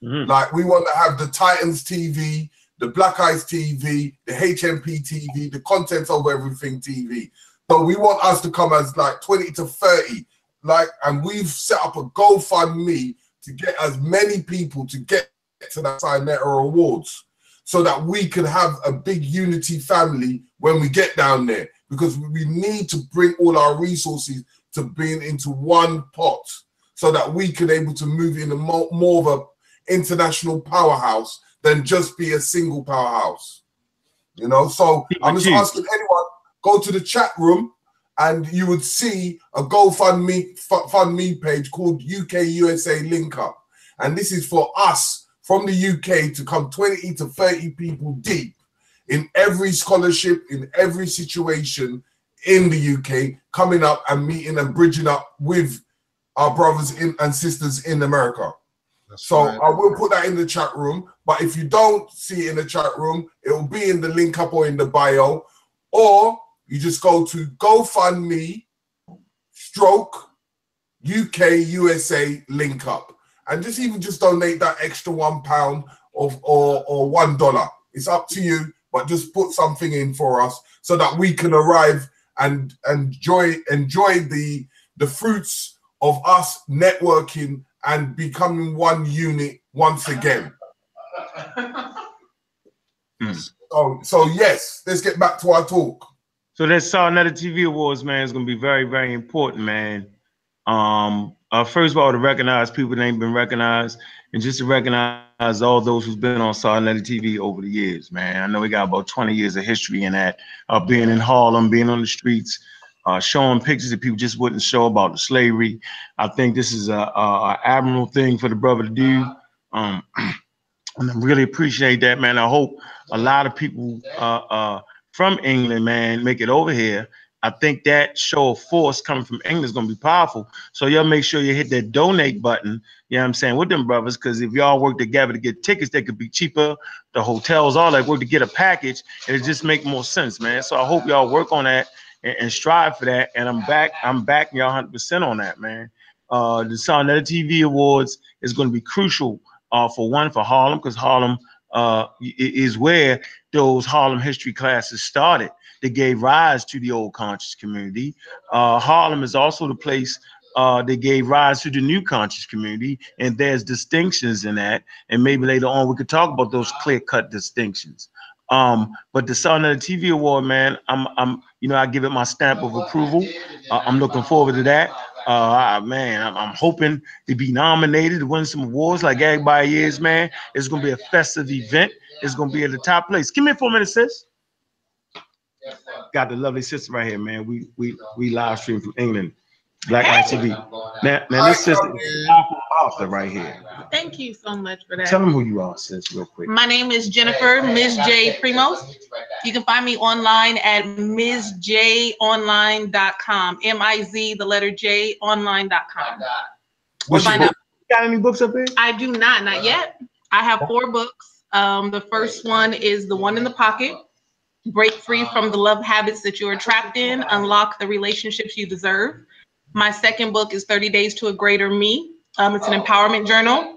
Like we want to have the Titans TV, the Black Eyes TV, the HMP TV, the Contents Over Everything TV. So we want us to come as like 20 to 30. Like, and we've set up a GoFundMe to get as many people to get to that Sinetta Awards, so that we can have a big unity family when we get down there, because we need to bring all our resources to being into one pot, so that we can able to move in a more of a international powerhouse than just be a single powerhouse. You know, so I'm just asking anyone, go to the chat room and you would see a GoFundMe page called UK USA Link Up. And this is for us from the UK to come 20 to 30 people deep in every scholarship, in every situation in the UK, coming up and meeting and bridging up with our brothers and sisters in America. So I will put that in the chat room, but if you don't see it in the chat room, it will be in the link up or in the bio, or you just go to GoFundMe / UK USA Link Up, and just donate that extra £1 or $1. It's up to you, but just put something in for us so that we can arrive and enjoy the fruits of us networking and becoming one unit once again. So yes, let's get back to our talk. So that Sarnetta TV Awards, man, is going to be very, very important, man. First of all, to recognize people that ain't been recognized, and just to recognize all those who's been on Sarnetta TV over the years, man. I know we got about 20 years of history in that, being in Harlem, being on the streets, showing pictures that people just wouldn't show about the slavery. I think this is a admirable thing for the brother to do. And I really appreciate that, man. I hope a lot of people from England, man, make it over here. I think that show of force coming from England is going to be powerful. So y'all make sure you hit that donate button, you know what I'm saying, with them brothers, because if y'all work together to get tickets, they could be cheaper. The hotels, all that work to get a package, and it just make more sense, man. So I hope y'all work on that and strive for that. And I'm backing y'all 100% on that, man. The Sarnetta TV Awards is going to be crucial for Harlem, because Harlem is where those Harlem history classes started. They gave rise to the old conscious community. Harlem is also the place that gave rise to the new conscious community, and there's distinctions in that. And maybe later on we could talk about those clear-cut distinctions. But the Sarnetta TV Award, man, I give it my stamp of approval. I'm looking forward to that. I'm hoping to be nominated to win some awards like everybody is, man. It's gonna be a festive event. It's gonna be at the top place. Give me 4 minutes, sis. Got the lovely sister right here, man. We live stream from England. Black Ice TV. Now this sister is author right here. Thank you so much for that. Tell them who you are, sis, real quick. My name is Jennifer, Ms. J Primos. You can find me online at MizJOnline.com. MIZ, the letter J, online.com. Got any books up here? I do not yet. I have 4 books. The first one is The One in the Pocket. Break free from the love habits that you are trapped in. Unlock the relationships you deserve. My second book is 30 Days to a Greater Me. It's an empowerment journal.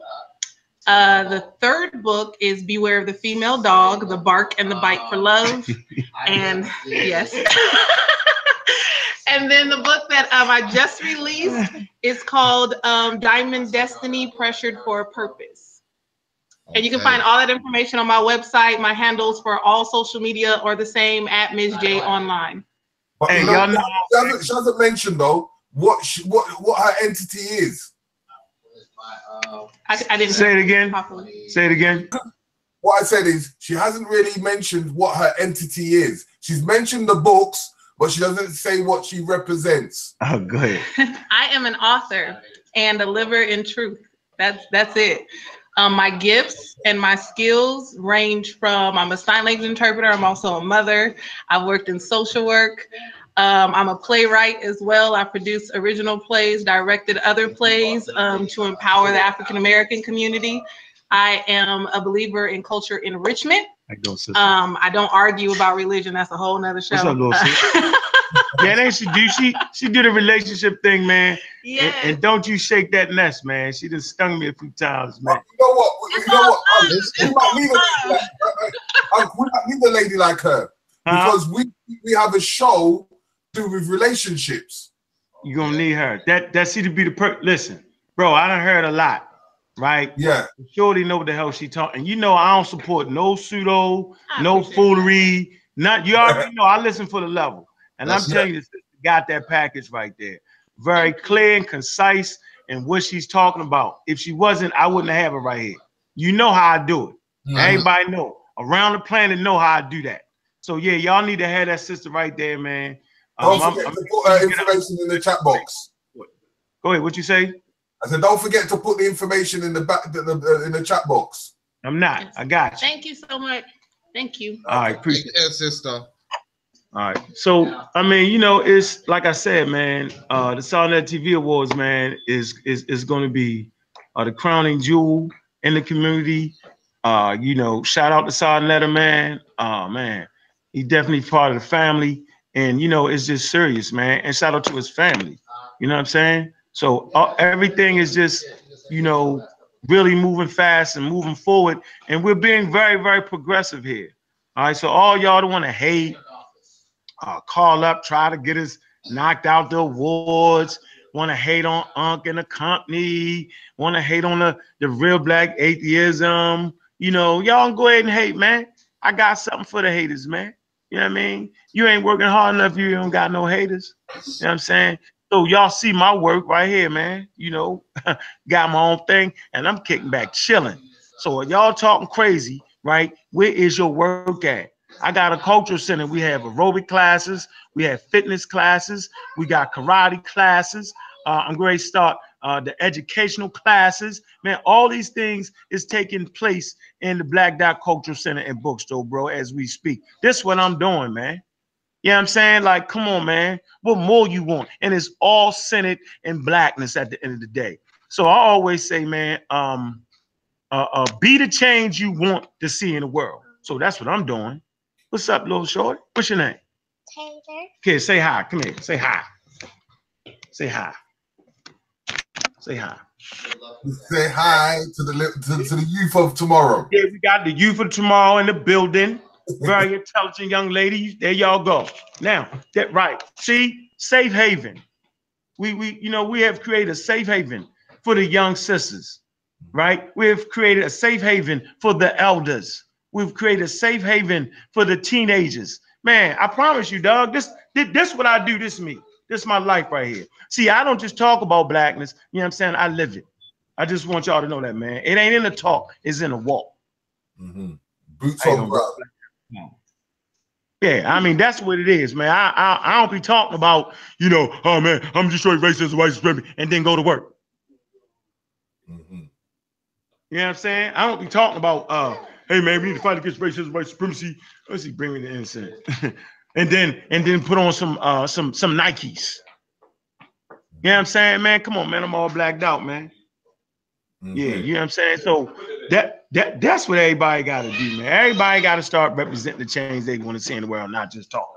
The third book is Beware of the Female Dog, The Bark and the Bite for Love. And yes. And then the book that I just released is called Diamond Destiny, Pressured for a Purpose. And you can find all that information on my website. My handles for all social media are the same at Ms. J Online. But she hasn't mentioned though what her entity is. I didn't say it again. Say it again. What I said is she hasn't really mentioned what her entity is. She's mentioned the books, but she doesn't say what she represents. Oh, go ahead. I am an author and a liver in truth. That's it. My gifts and my skills range from, I'm a sign language interpreter. I'm also a mother. I've worked in social work. I'm a playwright as well. I produce original plays, directed other plays to empower the African-American community. I am a believer in culture enrichment. I don't argue about religion. That's a whole nother show. What's up, little sis? Yeah, that she do the relationship thing, man. Yeah. And don't you shake that nest, man. She just stung me a few times, man. You know what? We might need a lady like her because we have a show to do with relationships. You gonna need her. That seems to be the listen, bro. I done heard a lot. right? Yeah. Shorty know what the hell she talking. You know, I don't support no pseudo, no foolery. Not you already know. I listen for the level, and I'm telling you, this sister got that package right there. Very clear and concise in what she's talking about. If she wasn't, I wouldn't have her right here. You know how I do it. Everybody know around the planet know how I do that. So yeah, y'all need to have that sister right there, man. Don't forget to put her information in the chat box. Go ahead. What you say? I said, don't forget to put the information in the back in the chat box. I'm not. I got you. Thank you so much. Thank you. All right, appreciate it, sister. All right. So I mean, you know, it's like I said, man. The Solid TV Awards, man, is going to be the crowning jewel in the community. You know, shout out to Solid Letter, man. Man, he definitely part of the family, and you know, it's just serious, man. And shout out to his family. You know what I'm saying? So everything is just, you know, really moving fast and moving forward, and we're being very, very progressive here. All right. So all y'all don't want to hate, call up, try to get us knocked out the awards, want to hate on Ankh and the company, want to hate on the real black atheism. You know, y'all go ahead and hate, man. I got something for the haters, man. You know what I mean? You ain't working hard enough, you don't got no haters. You know what I'm saying? So y'all see my work right here, man. You know, got my own thing, and I'm kicking back, chilling. So y'all talking crazy, right? Where is your work at? I got a cultural center. We have aerobic classes. We have fitness classes. We got karate classes. I'm going to start the educational classes. Man, all these things is taking place in the Black Dot Cultural Center and Bookstore, bro, as we speak. This is what I'm doing, man. You know what I'm saying? Like, come on, man. What more you want? And it's all centered in blackness at the end of the day. So I always say, man, be the change you want to see in the world. So that's what I'm doing. What's up, little short? What's your name? Taylor. Okay, say hi. Come here. Say hi. Say hi. Say hi. Say hi to the youth of tomorrow. Yeah, we got the youth of tomorrow in the building. Very intelligent young lady. There y'all go. Now, that right. See, safe haven. We you know, we have created a safe haven for the young sisters, right? We have created a safe haven for the elders. We've created a safe haven for the teenagers. Man, I promise you, dog, this what I do. This me. This is my life right here. See, I don't just talk about blackness. You know what I'm saying? I live it. I just want y'all to know that, man. It ain't in the talk. It's in the walk. Boots on the ground. Yeah, I mean, that's what it is, man. I don't be talking about, you know, oh, man, I'm just straight racist, white supremacy, and then go to work. You know what I'm saying? I don't be talking about, hey, man, we need to fight against racism, white supremacy. Let's see, bring me the innocent. and then put on some Nikes. You know what I'm saying, man? Come on, man. I'm all blacked out, man. Yeah, you know what I'm saying? So that's what everybody got to do, man. Everybody got to start representing the change they want to see in the world, not just talk.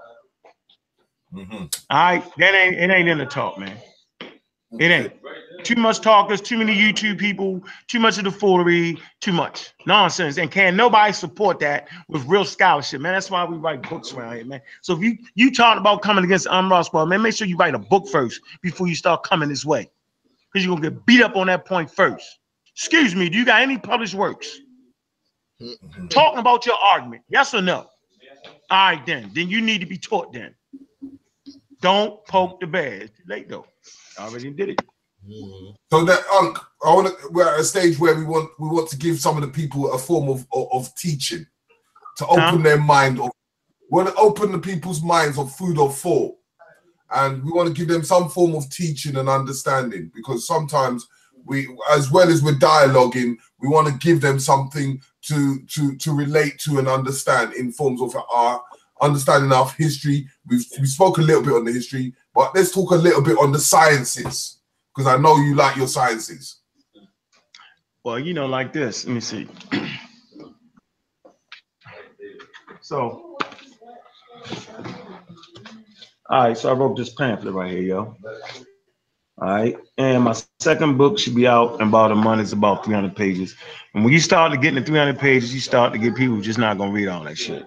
All right, it ain't in the talk, man. It ain't. Too much talkers, too many YouTube people, too much of the foolery, too much nonsense, and can nobody support that with real scholarship, man. That's why we write books around here, man. So if you talk about coming against unrust, man, make sure you write a book first before you start coming this way, because you're gonna get beat up on that point first. Excuse me, do you got any published works talking about your argument? Yes or no? All right, then you need to be taught. Then don't poke the bear. It's too late though. I already did it. So that we're at a stage where we want to give some of the people a form of teaching to open their mind. We want to open the people's minds of food of thought, and we want to give them some form of teaching and understanding, because sometimes we, as well as we're dialoguing, we want to give them something to relate to and understand in forms of our understanding of history. We spoke a little bit on the history, but let's talk a little bit on the sciences, because I know you like your sciences. Well, you know, like this. Let me see. So, all right. So I wrote this pamphlet right here, yo. All right, and my second book should be out in about a month. It's about 300 pages. And when you start to get to 300 pages, you start to get people just not gonna read all that shit.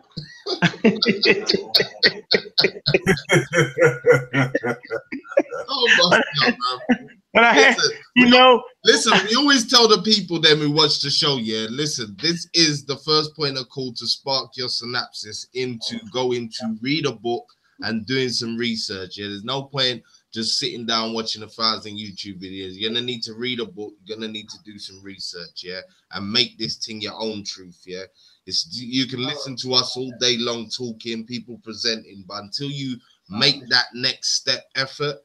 But I had, you know, Listen, we always tell the people then who watch the show, yeah, listen, this is the first point of call to spark your synapses into going to read a book and doing some research. Yeah, there's no point just sitting down watching 1,000 YouTube videos. You're gonna need to read a book, you're gonna need to do some research, yeah, and make this thing your own truth, yeah. You can listen to us all day long talking, people presenting, but until you make that next step effort,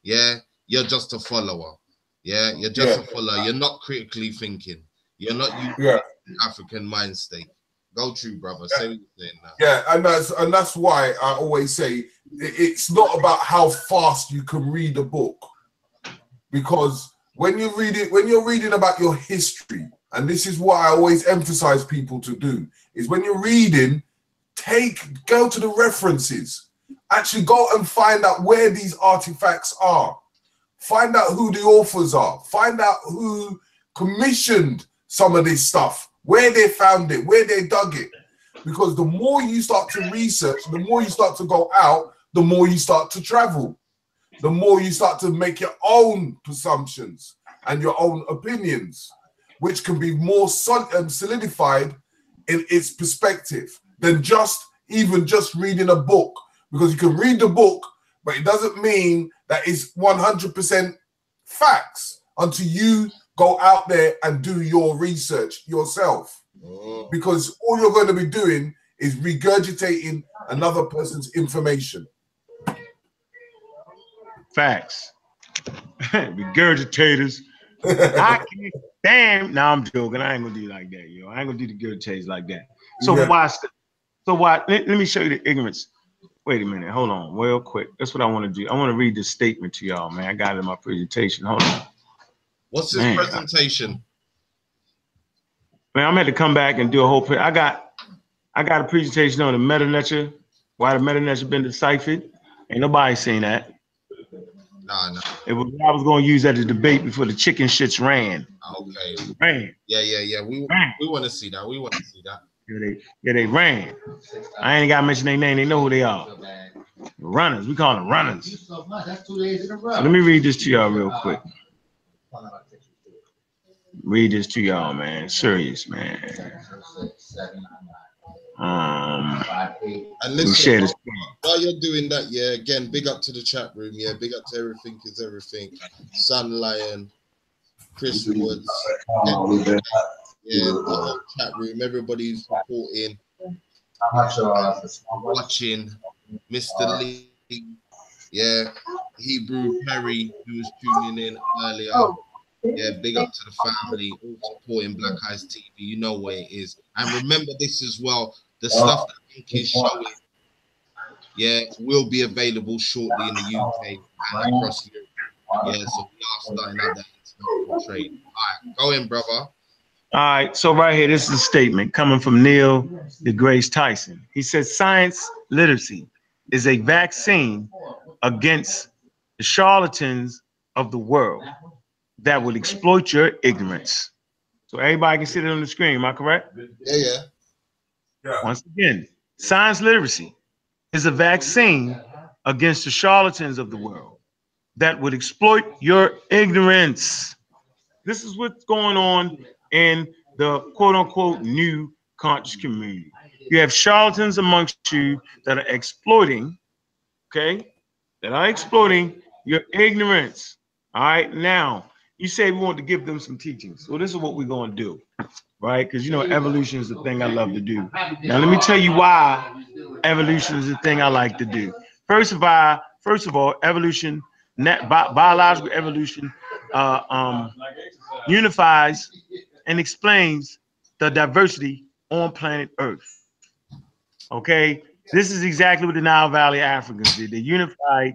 yeah, you're just a follower. Yeah, you're just a follower. You're not critically thinking. You're not using African mind state. Go true, brother. Say what you're saying now. Yeah, and that's why I always say it's not about how fast you can read a book, because when you read it, when you're reading about your history, and this is what I always emphasize people to do, is when you're reading, go to the references. Actually, go and find out where these artifacts are. Find out who the authors are. Find out who commissioned some of this stuff, where they found it, where they dug it. Because the more you start to research, the more you start to go out, the more you start to travel. The more you start to make your own presumptions and your own opinions, which can be more solidified in its perspective than just reading a book. Because you can read the book, but it doesn't mean that it's 100% facts until you go out there and do your research yourself. Because all you're going to be doing is regurgitating another person's information. Facts. Regurgitators. I can't damn. No, I'm joking. I ain't gonna do it like that, yo. I ain't gonna do the regurgitators like that. So why? Let me show you the ignorance. Wait a minute, hold on, real quick. That's what I want to do. I want to read this statement to y'all, man. I got it in my presentation. Hold on. What's this presentation? Man, I'm going to come back and do a whole. I got a presentation on the meta nature, why the meta nature been deciphered. Ain't nobody seen that. Nah. I was going to use that as a debate before the chicken shits ran. Okay. Ran. Yeah. We want to see that. We want to see that. They ran. I ain't got to mention their name. They know who they are. Runners. We call them runners. So let me read this to y'all real quick. Read this to y'all, man. Serious, man. And listen, while you're doing that, yeah, again, big up to the chat room, yeah, big up to everything is everything. Sun Lion, Chris Woods, yeah, the whole chat room, everybody's supporting, watching, Mr. Lee, yeah, Hebrew Perry, who was tuning in earlier. Yeah, big up to the family, all supporting Black Eyes TV. You know where it is. And remember this as well, the stuff that Ankh is showing, yeah, will be available shortly in the UK and across Europe. Yeah, so we are starting out that international trade. All right, go in, brother. All right, so right here, this is a statement coming from Neil deGrasse Tyson. He says, science literacy is a vaccine against the charlatans of the world that will exploit your ignorance. So everybody can see it on the screen, am I correct? Yeah. Once again, science literacy is a vaccine against the charlatans of the world that would exploit your ignorance. This is what's going on in the quote-unquote new conscious community. You have charlatans amongst you that are exploiting, okay, that are exploiting your ignorance. All right, now, you say we want to give them some teachings. So this is what we're going to do, right? Because, you know, evolution is the thing I love to do. Now, let me tell you why evolution is the thing I like to do. First of all, evolution, biological evolution unifies and explains the diversity on planet Earth. Okay? This is exactly what the Nile Valley Africans did. They unified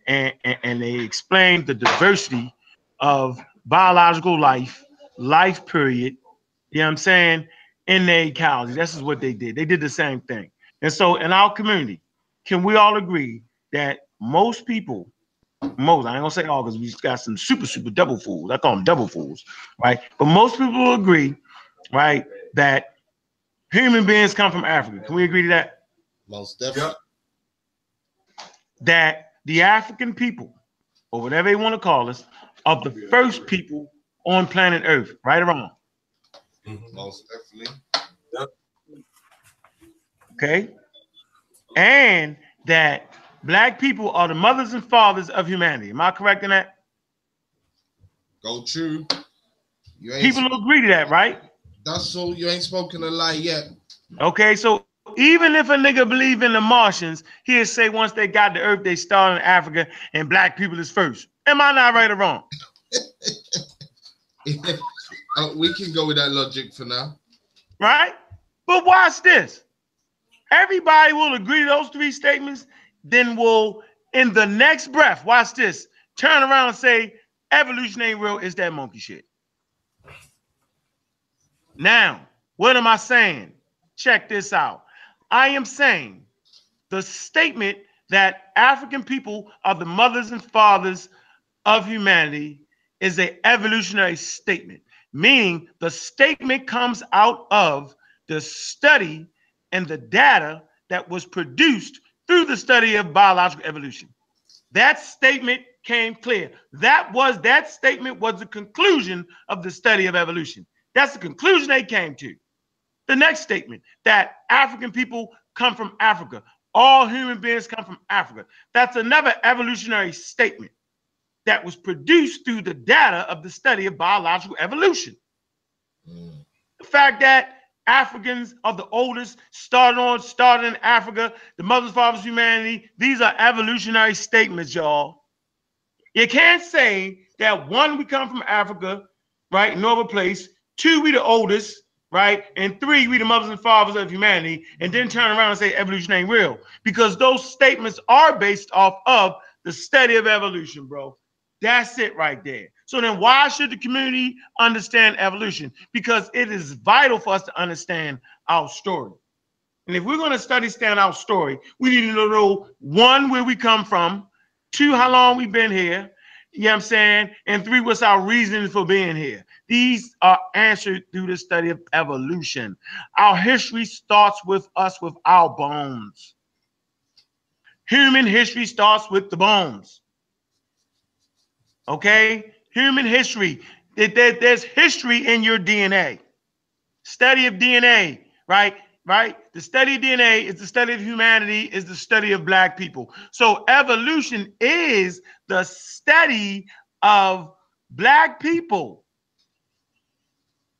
and they explained the diversity of biological life period, you know what I'm saying, in their ecology. This is what they did. They did the same thing. And so in our community, can we all agree that most people, I ain't gonna say all because we got some super double fools. I call them double fools, right? But most people will agree, right, that human beings come from Africa. Can we agree to that? Most definitely. That the African people, or whatever they want to call us, are the first people on planet Earth, right or wrong? Most definitely. Yep. Okay. And that black people are the mothers and fathers of humanity. Am I correct in that? Go true. You ain't People agree to that, right? That's all. You ain't spoken a lie yet. Okay, so even if a nigga believe in the Martians, he'll say once they got the Earth, they started in Africa and black people is first. Am I not right or wrong? We can go with that logic for now. Right? But watch this. Everybody will agree to those three statements, then will, in the next breath, watch this, turn around and say, evolution ain't real, it's that monkey shit. Now, what am I saying? Check this out. I am saying the statement that African people are the mothers and fathers of humanity is an evolutionary statement, meaning the statement comes out of the study and the data that was produced through the study of biological evolution. That statement came clear. That statement was the conclusion of the study of evolution. That's the conclusion they came to. The next statement, that African people come from Africa. All human beings come from Africa. That's another evolutionary statement that was produced through the data of the study of biological evolution. The fact that Africans are the oldest, started in Africa, the mothers and fathers of humanity, these are evolutionary statements, y'all. You can't say that one, we come from Africa, right, Northern place, two, we the oldest, right, and three, we the mothers and fathers of humanity, and then turn around and say evolution ain't real, because those statements are based off of the study of evolution, bro. That's it right there. So then why should the community understand evolution? Because it is vital for us to understand our story. And if we're going to understand our story, we need to know, one, where we come from, two, how long we've been here, you know what I'm saying? And three, what's our reason for being here? These are answered through the study of evolution. Our history starts with us, with our bones. Human history starts with the bones. Okay? Human history. There's history in your DNA. Study of DNA, right? Right? The study of DNA is the study of humanity, is the study of black people. So evolution is the study of black people,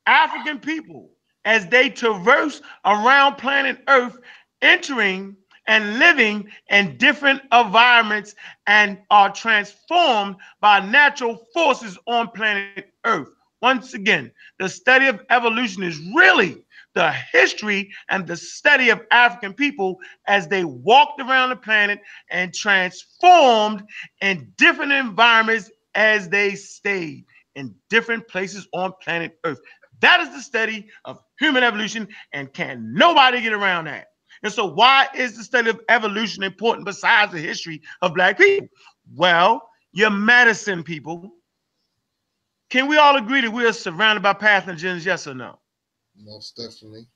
African people, as they traverse around planet Earth, entering and living in different environments and are transformed by natural forces on planet Earth. Once again, the study of evolution is really the history and the study of African people as they walked around the planet and transformed in different environments as they stayed in different places on planet Earth. That is the study of human evolution, and can nobody get around that. And so why is the study of evolution important besides the history of black people? Well, your medicine people. Can we all agree that we are surrounded by pathogens, yes or no? Most definitely.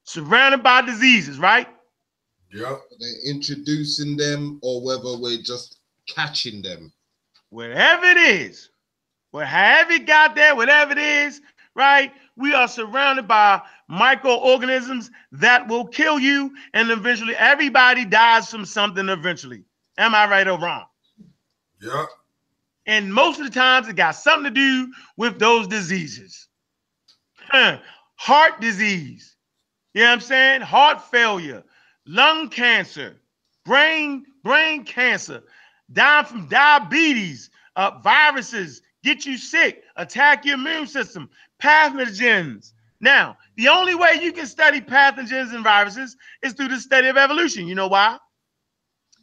Surrounded by diseases, right? Yeah. They're introducing them, or whether we're just catching them. Whatever it is, however it got there, whatever it is, right? We are surrounded by microorganisms that will kill you, and eventually everybody dies from something eventually. Am I right or wrong? Yeah. And most of the times it got something to do with those diseases. Heart disease, you know what I'm saying? Heart failure, lung cancer, brain cancer, dying from diabetes, viruses, get you sick, attack your immune system, pathogens. Now, the only way you can study pathogens and viruses is through the study of evolution. You know why?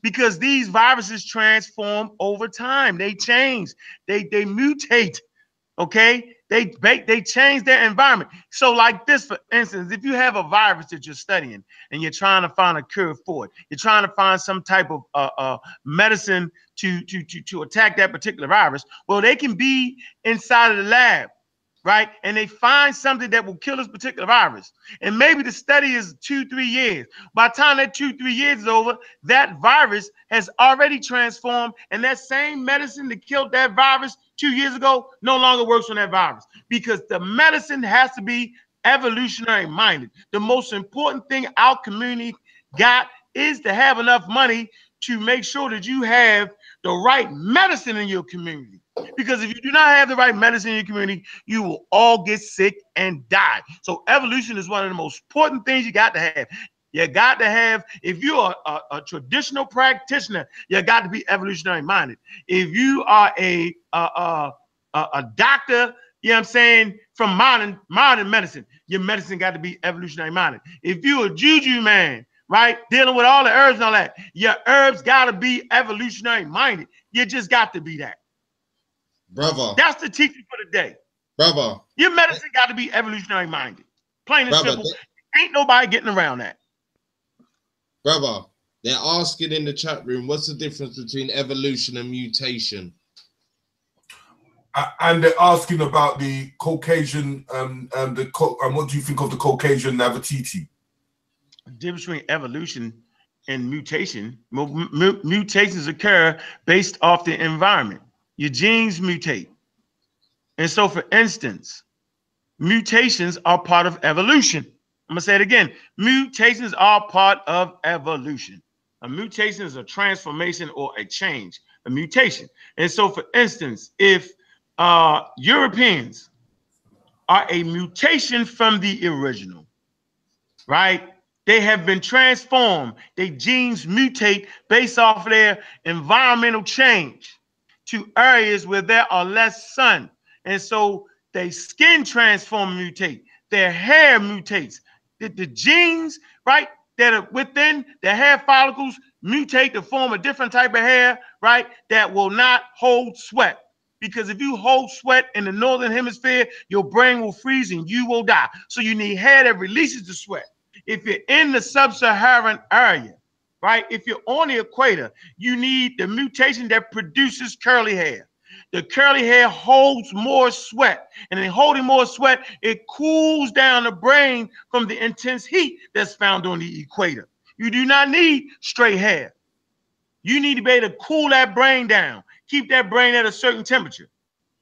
Because these viruses transform over time. They change. They mutate. Okay? They change their environment. So like this, for instance, if you have a virus that you're studying and you're trying to find a cure for it, you're trying to find some type of medicine to attack that particular virus, well, they can be inside of the lab, right? And they find something that will kill this particular virus. And maybe the study is 2-3 years. By the time that 2-3 years is over, that virus has already transformed, and that same medicine that killed that virus 2 years ago no longer works on that virus, because the medicine has to be evolutionary minded. The most important thing our community got is to have enough money to make sure that you have the right medicine in your community. Because if you do not have the right medicine in your community, you will all get sick and die. So evolution is one of the most important things you got to have. You got to have, if you're a traditional practitioner, you got to be evolutionary minded. If you are a doctor, you know what I'm saying, from modern medicine, your medicine got to be evolutionary minded. If you're a juju man, right, dealing with all the herbs and all that, your herbs got to be evolutionary minded. You just got to be that. Brother. That's the teaching for the day. Brother. Your medicine got to be evolutionary minded. Plain and Brother, simple. Ain't nobody getting around that. Brother, they're asking in the chat room, what's the difference between evolution and mutation? And they're asking about the Caucasian, and what do you think of the Caucasian Nefertiti? The difference between evolution and mutation. Mutations occur based off the environment. Your genes mutate. And so, for instance, mutations are part of evolution. I'm going to say it again. Mutations are part of evolution. A mutation is a transformation or a change, a mutation. And so, for instance, if Europeans are a mutation from the original, right? They have been transformed. Their genes mutate based off of their environmental change to areas where there are less sun. And so their skin transform and mutate. Their hair mutates. The genes, right, that are within the hair follicles mutate to form a different type of hair, right, that will not hold sweat. Because if you hold sweat in the northern hemisphere, your brain will freeze and you will die. So you need hair that releases the sweat. If you're in the sub-Saharan area, right, if you're on the equator, you need the mutation that produces curly hair. The curly hair holds more sweat, and in holding more sweat, it cools down the brain from the intense heat that's found on the equator. You do not need straight hair. You need to be able to cool that brain down, keep that brain at a certain temperature,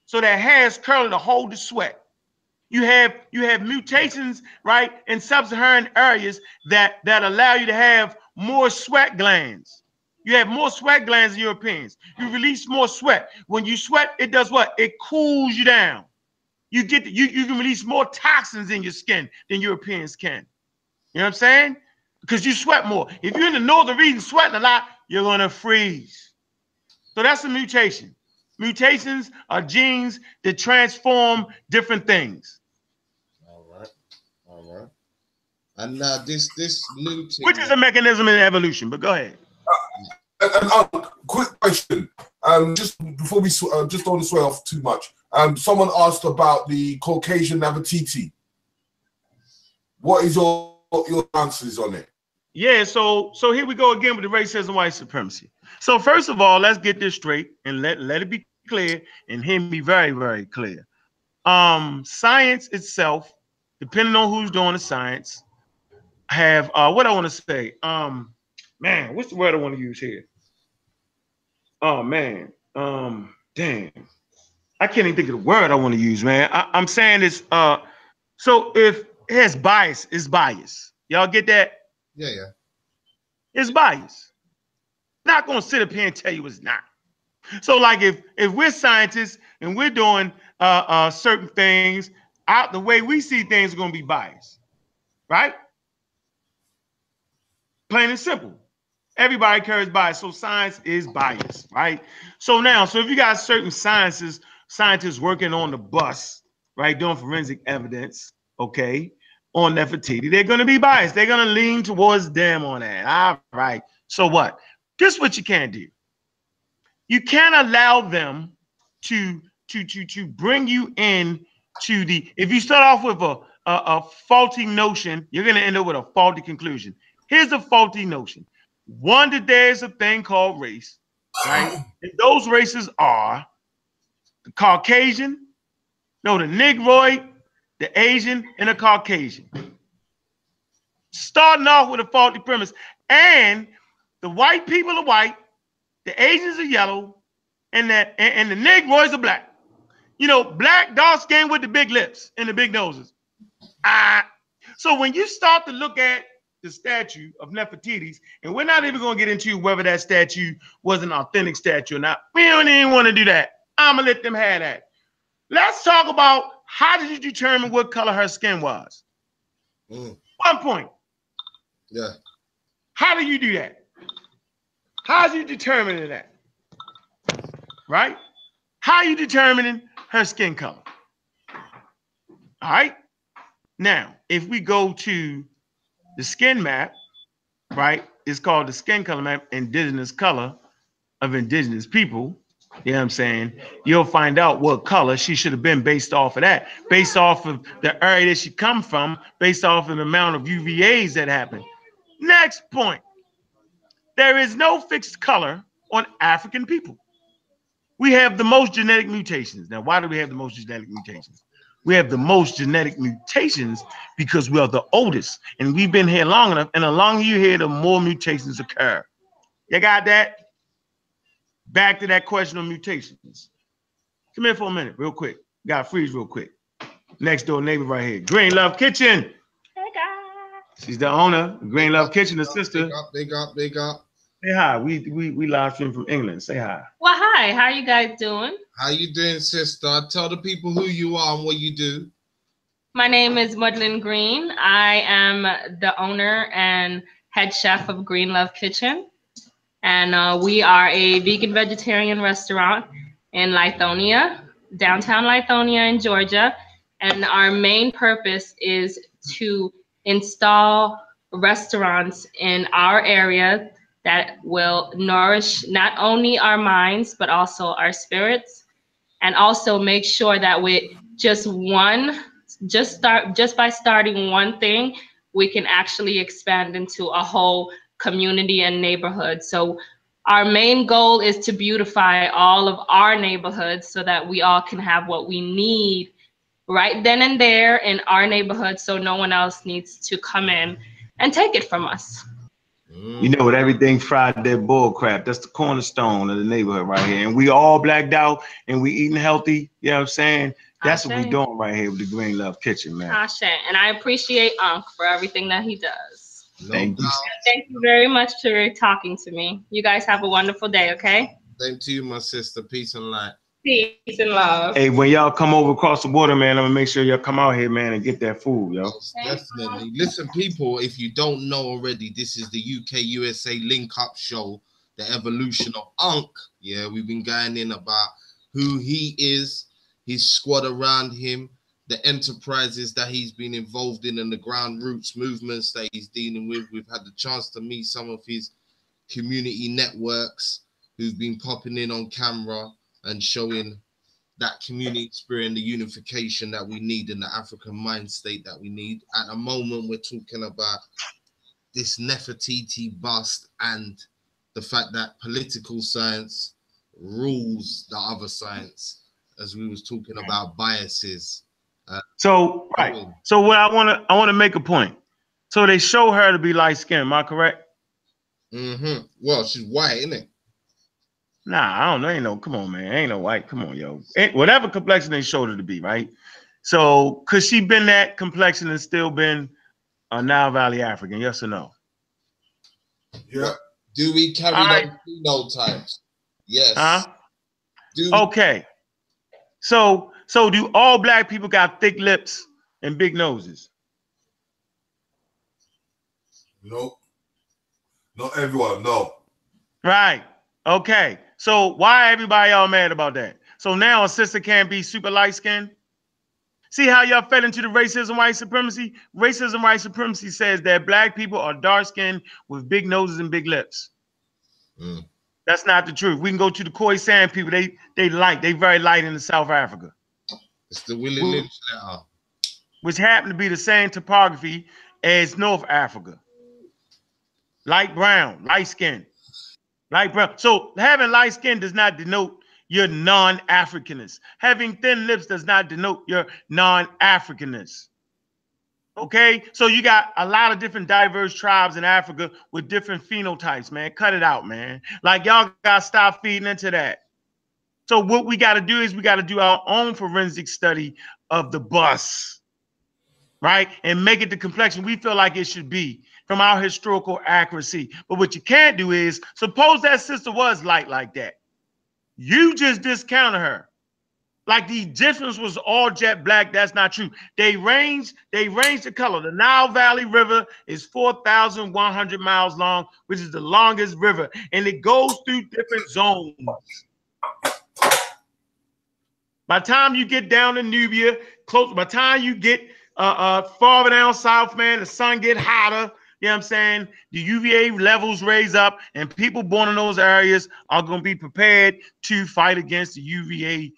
so that hair is curly to hold the sweat. You have mutations, right, in sub-Saharan areas that allow you to have more sweat glands. You have more sweat glands than Europeans. You release more sweat. When you sweat, it does what? It cools you down. You can release more toxins in your skin than Europeans can. You know what I'm saying? Because you sweat more. If you're in the northern region sweating a lot, you're going to freeze. So that's a mutation. Mutations are genes that transform different things. All right. And now this new thing, which is a mechanism in evolution, but go ahead. Quick question. Just before we just don't swear off too much. Someone asked about the Caucasian Nefertiti. What is your answers on it? Yeah, so here we go again with the racism, white supremacy. So first of all, let's get this straight and let it be clear and hear me very, very clear. Science itself, depending on who's doing the science, have what I want to say. Man, what's the word I want to use here? Oh man, damn, I can't even think of the word I want to use, man. I'm saying this. So if it has bias, it's bias. Y'all get that? Yeah. It's bias. Not gonna sit up here and tell you it's not. So like if we're scientists and we're doing certain things, the way we see things are gonna be biased, right? Plain and simple. Everybody carries bias, so science is biased, right? So if you got certain scientists working on the bus, right, doing forensic evidence, okay, on Nefertiti, they're going to be biased. They're going to lean towards them on that. All right. So what? This is what you can't do. You can't allow them to bring you in to the. If you start off with a faulty notion, you're going to end up with a faulty conclusion. Here's a faulty notion. One, that there's a thing called race, right? And those races are the Caucasian, No, the Negroid, the Asian, and the Caucasian. Starting off with a faulty premise. And the white people are white, the Asians are yellow, and the Negroids are black. You know, black, dark skin with the big lips and the big noses. So when you start to look at the statue of Nefertiti's, and we're not even going to get into whether that statue was an authentic statue or not. We don't even want to do that. I'm going to let them have that. Let's talk about how did you determine what color her skin was? 1 point. Yeah. How do you do that? How do you determine that? Right? How are you determining her skin color? All right. Now, if we go to the skin map, right, it's called the skin color map, indigenous color of indigenous people. You know what I'm saying? You'll find out what color she should have been based off of that, based off of the area that she come from, based off of the amount of UVAs that happen. Next point. There is no fixed color on African people. We have the most genetic mutations. Now, why do we have the most genetic mutations? We have the most genetic mutations because we are the oldest, and we've been here long enough, and the longer you're here, the more mutations occur. You got that? Back to that question on mutations. Come here for a minute, real quick. Got to freeze real quick. Next door neighbor right here. Green Love Kitchen. Hey, guys. She's the owner. Green Love Kitchen, the sister. Big up. Say hi. We live stream from England. Say hi. Well, hi. How are you guys doing? How you doing, sister? Tell the people who you are and what you do. My name is Madeline Green. I am the owner and head chef of Green Love Kitchen. And we are a vegan vegetarian restaurant in Lithonia, downtown Lithonia in Georgia. And our main purpose is to install restaurants in our area that will nourish not only our minds, but also our spirits, and also make sure that with just by starting one thing, we can actually expand into a whole community and neighborhood. So our main goal is to beautify all of our neighborhoods so that we all can have what we need right then and there in our neighborhood, so no one else needs to come in and take it from us. You know, with everything fried, that bull crap, that's the cornerstone of the neighborhood right here. And we all blacked out and we eating healthy. You know what I'm saying? That's what we're doing right here with the Green Love Kitchen, man. Ashe. And I appreciate Ankh for everything that he does. Thank you. Thank you very much for talking to me. You guys have a wonderful day, okay? Same to you, my sister. Peace and light. Peace and love. Hey, when y'all come over across the water, man, I'm gonna make sure y'all come out here, man, and get that food, yo. Definitely. Listen, people, if you don't know already, this is the UK-USA link-up show, the evolution of Ankh. Yeah, we've been going in about who he is, his squad around him, the enterprises that he's been involved in and the ground roots movements that he's dealing with. We've had the chance to meet some of his community networks who've been popping in on camera and showing that community spirit and the unification that we need in the African mind state that we need. At the moment, we're talking about this Nefertiti bust and the fact that political science rules the other science, as we was talking about biases. So what I want to make a point. So they show her to be light skinned. Am I correct? Well, she's white, isn't it? Nah, I don't know. Ain't no, come on, man. Ain't no white. Come on, yo. Whatever complexion they showed her to be, right? So could she been that complexion and still been a Nile Valley African? Yes or no? Yeah. Do we carry those phenotypes? Yes. Huh? Okay. So do all black people got thick lips and big noses? Nope. Not everyone, no. Right. Okay. So why everybody all mad about that? So now a sister can't be super light skinned? See how y'all fell into the racism, white supremacy? Racism, white supremacy says that black people are dark skinned with big noses and big lips. That's not the truth. We can go to the Khoisan people. They very light in South Africa. It's the Willie Lynch letter. Which happen to be the same topography as North Africa. Light brown, light skin. Light brown. So having light skin does not denote you're non-Africanist. Having thin lips does not denote you're non-Africanist. Okay, so you got a lot of different diverse tribes in Africa with different phenotypes, man. Cut it out, man. Like, y'all got to stop feeding into that. So what we got to do is we got to do our own forensic study of the bus, right? And make it the complexion we feel like it should be from our historical accuracy. But what you can't do is, suppose that sister was light like that. You just discounted her. Like the Egyptians was all jet black. That's not true. They range the color. The Nile Valley River is 4,100 miles long, which is the longest river. And it goes through different zones. By the time you get down to Nubia, close, by the time you get farther down south, man, the sun get hotter. You know what I'm saying? The UVA levels raise up, and people born in those areas are going to be prepared to fight against the UVA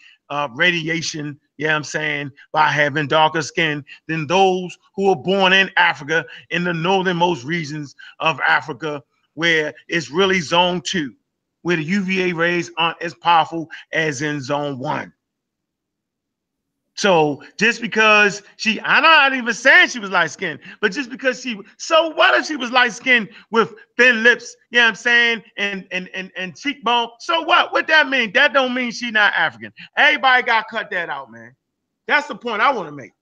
radiation, you know what I'm saying, by having darker skin than those who are born in Africa, in the northernmost regions of Africa, where it's really zone 2, where the UVA rays aren't as powerful as in zone 1. So just because I'm not even saying she was light skinned, but just because so what if she was light skinned with thin lips, you know what I'm saying, and cheekbone? So what that mean? That don't mean she not African. Everybody got to cut that out, man. That's the point I want to make.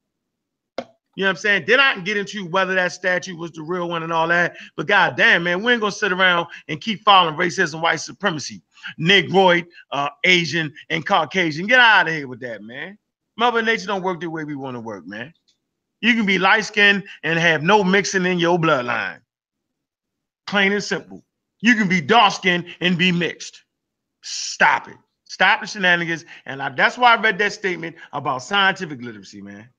You know what I'm saying? Then I can get into whether that statue was the real one and all that. But goddamn, man, we ain't gonna sit around and keep following racism, white supremacy, Negroid, Asian, and Caucasian. Get out of here with that, man. Mother Nature don't work the way we want to work, man. You can be light-skinned and have no mixing in your bloodline. Plain and simple. You can be dark-skinned and be mixed. Stop it. Stop the shenanigans. And that's why I read that statement about scientific literacy, man.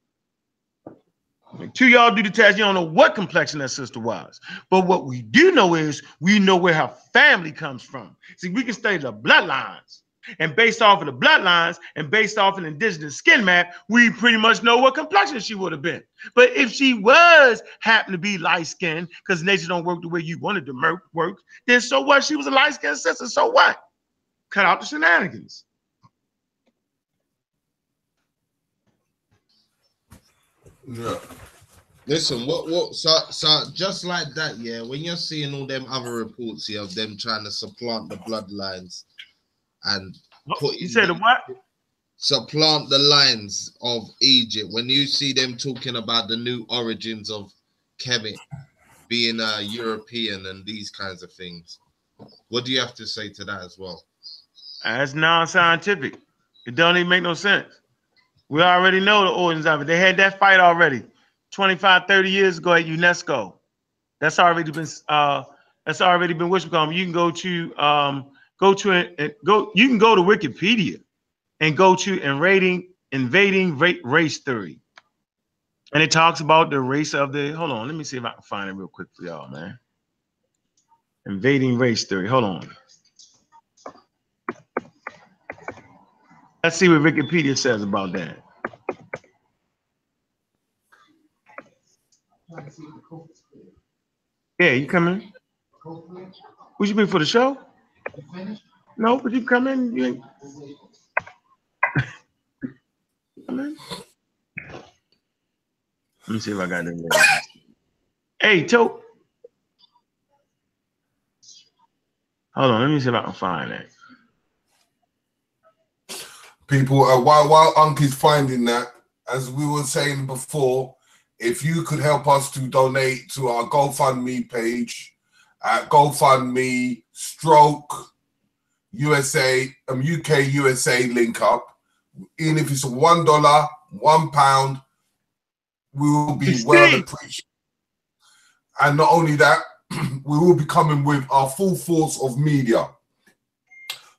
Two y'all do the test, you don't know what complexion that sister was. But what we do know is we know where her family comes from. See, we can study the bloodlines. And based off of the bloodlines and based off an indigenous skin map, we pretty much know what complexion she would have been. But if she was happened to be light-skinned, because nature don't work the way you wanted to work, then so what? She was a light-skinned sister, so what? Cut out the shenanigans. Yeah. Listen, so just like that, yeah, when you're seeing all them other reports here of them trying to supplant the bloodlines and you said what? Supplant the lines of Egypt. When you see them talking about the new origins of Kemet being a European and these kinds of things, what do you have to say to that as well? That's non-scientific. It don't even make no sense. We already know the origins of it. They had that fight already 25, 30 years ago at UNESCO. That's already been what you call them. You can go to you can go to Wikipedia and go to invading race theory. And it talks about the race of the, hold on, let me see if I can find it real quick for y'all, man. Invading race theory, hold on. Let's see what Wikipedia says about that. Yeah, you come in? What you mean, for the show? No, but you come in. You ain't... come in. Let me see if I got it. Hey, Tote. Hold on, let me see if I can find that. People, while Ankh is finding that, as we were saying before, if you could help us to donate to our GoFundMe page at GoFundMe /USA, UK USA link up, even if it's $1, £1, we will be well appreciated. And not only that, we will be coming with our full force of media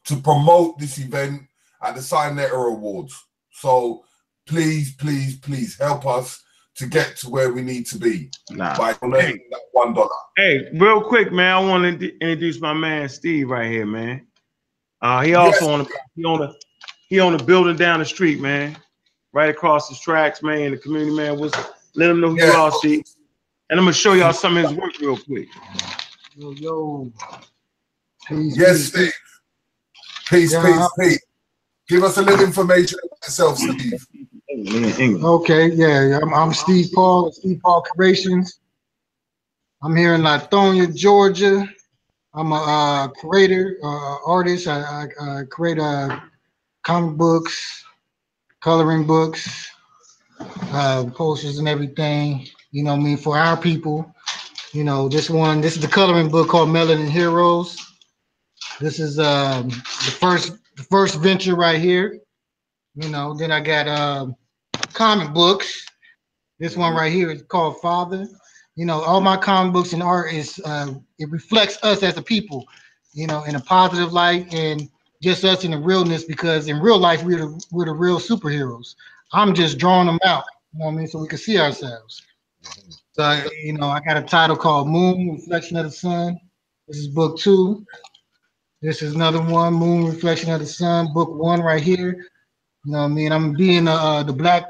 to promote this event at the Sign Letter Awards. So please, please, please help us to get to where we need to be by donating that $1. Hey, real quick, man, I want to introduce my man Steve right here, man. He also he on a building down the street, man, right across the tracks, man. In the community, man. Let him know who you are, Steve. And I'm gonna show y'all some of his work real quick. Yo. Peace, yes, Steve. Peace, peace, peace. Give us a little information about yourself, Steve. Okay, yeah, I'm Steve Paul, Steve Paul Creations. I'm here in Lithonia, Georgia. I'm a creator, artist. I create comic books, coloring books, posters and everything. You know what I mean, for our people. You know, this is the coloring book called Melanin Heroes. This is the first venture right here. You know, then I got comic books. This one right here is called Father. You know, all my comic books and art is it reflects us as a people, you know, in a positive light and just us in the realness, because in real life we're the real superheroes. I'm just drawing them out, you know what I mean, so we can see ourselves. So, you know, I got a title called Moon, Reflection of the Sun. This is book 2. This is another one, Moon, Reflection of the Sun, book 1 right here. You know what I mean? I'm being the Black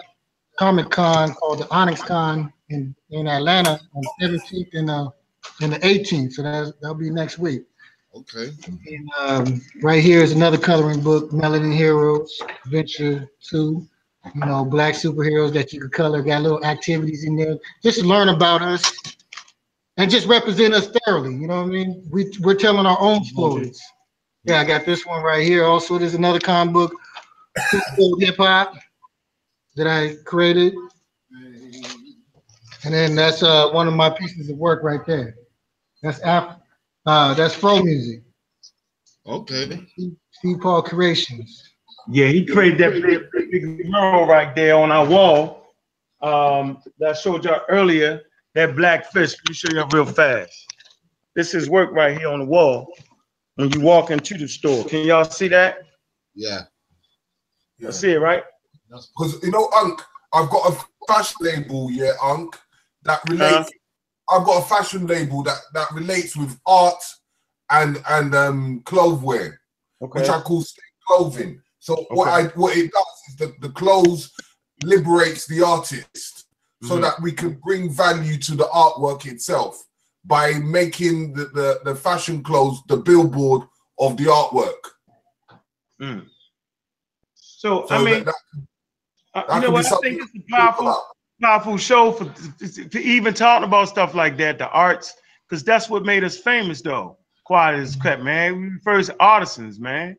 Comic Con called the Onyx Con in Atlanta on the 17th and the 18th. So that'll be next week. Okay. And right here is another coloring book, Melanin Heroes, Venture 2. You know, Black superheroes that you can color. Got little activities in there. Just to learn about us and just represent us thoroughly. You know what I mean? We're telling our own stories. Yeah, I got this one right here. Also, there's another comic book, hip hop, that I created. And then that's one of my pieces of work right there. That's Fro music. Okay. Steve Paul Creations. Yeah, he created that big mural right there on our wall. That I showed y'all earlier, that black fish. Let me show you real fast. This is work right here on the wall when you walk into the store. Can y'all see that? Yeah. I see it, right? Because, you know, Ankh, I've got a fashion label, yeah, Ankh, that relates. I've got a fashion label that relates with art and clothwear, which I call state clothing. So what it does is the clothes liberates the artist, so that we can bring value to the artwork itself by making the fashion clothes the billboard of the artwork. So I mean, you know what? I think it's a powerful show for even talking about stuff like that, the arts, because that's what made us famous, though. Quiet as kept, man. We first artisans, man.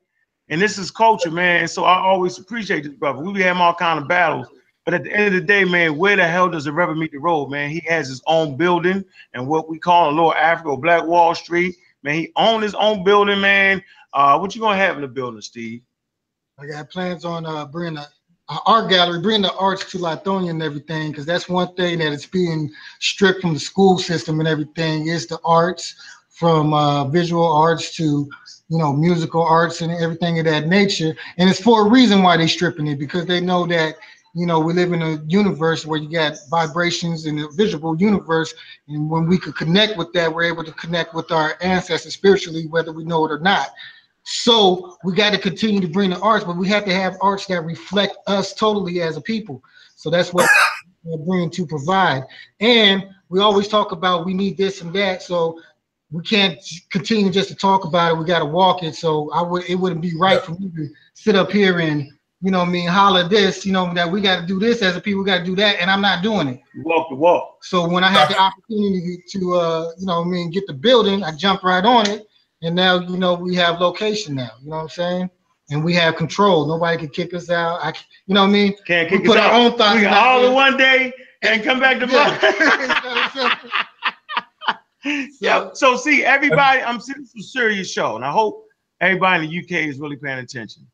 And this is culture, man. And so I always appreciate this brother. We have all kind of battles. But at the end of the day, man, where the hell does the rubber meet the road, man? He has his own building and what we call in Lower Africa, Black Wall Street. Man, he owns his own building, man. What you gonna have in the building, Steve? I got plans on bringing an art gallery, bringing the arts to Lithonia and everything, because that's one thing that is being stripped from the school system and everything is the arts, from visual arts to, you know, musical arts and everything of that nature. And it's for a reason why they're stripping it, because they know that, you know, we live in a universe where you got vibrations in the visible universe. And when we could connect with that, we're able to connect with our ancestors spiritually, whether we know it or not. So we got to continue to bring the arts, but we have to have arts that reflect us totally as a people. So that's what we're bringing to provide. And we always talk about we need this and that. So we can't continue just to talk about it. We got to walk it. So it wouldn't be right for me to sit up here and, you know what I mean, holler this, you know, that we got to do this as a people, we got to do that, and I'm not doing it. Walk the walk. So when I had the opportunity to, you know what I mean, get the building, I jumped right on it. And now, you know, we have location now, you know what I'm saying? And we have control. Nobody can kick us out. You know what I mean? Can't kick us out. Our own thoughts. We can all in one day and come back tomorrow. Yeah. So see, everybody, this is a serious show, and I hope everybody in the UK is really paying attention.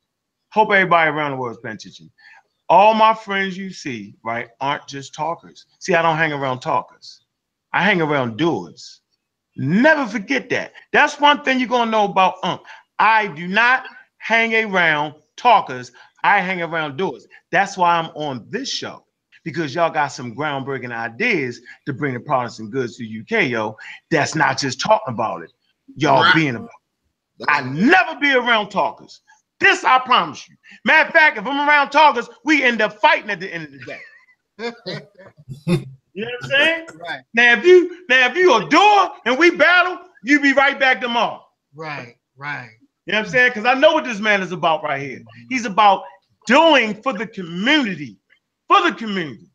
Hope everybody around the world is paying attention. All my friends you see, right, aren't just talkers. See, I don't hang around talkers. I hang around doers. Never forget that. That's one thing you're gonna know about Ankh. I do not hang around talkers. I hang around doers. That's why I'm on this show, because y'all got some groundbreaking ideas to bring the products and goods to UK, yo. That's not just talking about it. Y'all being about it. I never be around talkers. This I promise you. Matter of fact, if I'm around talkers, we end up fighting at the end of the day. You know what I'm saying? Right. Now if you a doer and we battle, you be right back tomorrow. Right. You know what I'm saying? Because I know what this man is about right here. He's about doing for the community. For the community.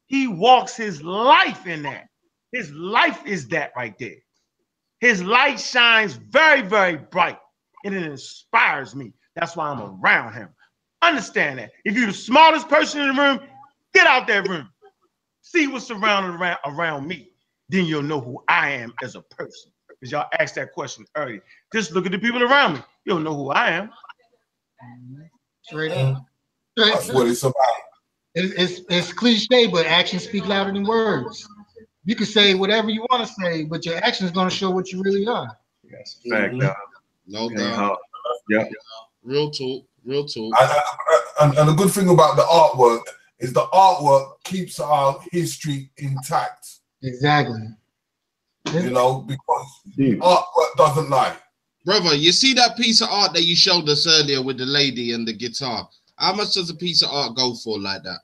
He walks his life in that. His life is that right there. His light shines very, very bright. And it inspires me. That's why I'm around him. Understand that. If you're the smartest person in the room, get out that room. See what's surrounded around me. Then you'll know who I am as a person. Because y'all asked that question earlier. Just look at the people around me. You'll know who I am. Straight up. That's what it's about. It's cliche, but actions speak louder than words. You can say whatever you want to say, but your actions going to show what you really are. Yes, fact, no doubt. Yeah. Real talk. Real talk. And the good thing about the artwork is the artwork keeps our history intact. Exactly. You know, because artwork doesn't lie. Brother, you see that piece of art that you showed us earlier with the lady and the guitar? How much does a piece of art go for like that?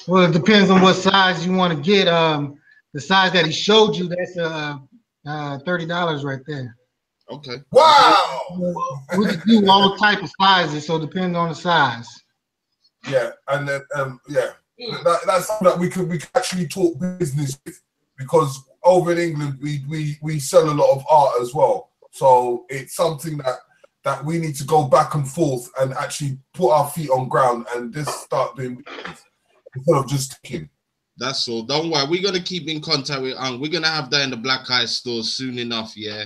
Well, it depends on what size you want to get. The size that he showed you, that's $30 right there. Okay. Wow. We can do all type of sizes, so it depends on the size. Yeah, and then that's something that we could actually talk business with, because over in England we sell a lot of art as well. So it's something that we need to go back and forth and actually put our feet on ground and just start doing business instead of just kicking. That's all. Don't worry. We're gonna keep in contact with Ankh. We're gonna have that in the Black Eye stores soon enough. Yeah,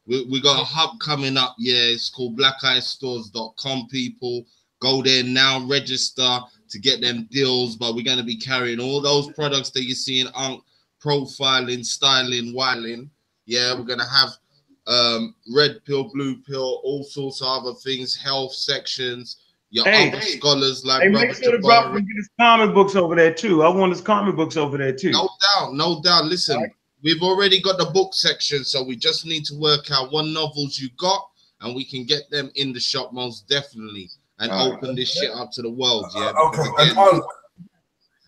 we got a hub coming up. Yeah, it's called blackeyestores.com. People go there now, register to get them deals. But we're gonna be carrying all those products that you see in Ankh, profiling, styling, whiling. Yeah, we're gonna have red pill, blue pill, all sorts of other things, health sections. Your other scholars like make sure to drop and get his comic books over there too. I want his comic books over there too. No doubt. Listen, we've already got the book section, so we just need to work out what novels you got, and we can get them in the shop most definitely, and open this shit up to the world. Yeah. Okay. Again,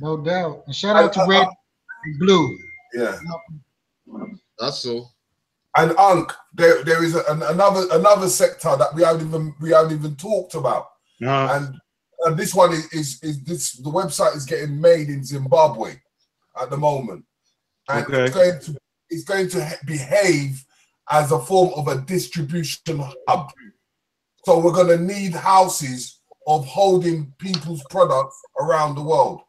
no doubt. And shout out to Red and Blue. Yeah. That's all. And Ankh, there is another sector that we haven't even talked about. And this one is the website is getting made in Zimbabwe at the moment, and it's going to behave as a form of a distribution hub. So we're going to need houses of holding people's products around the world.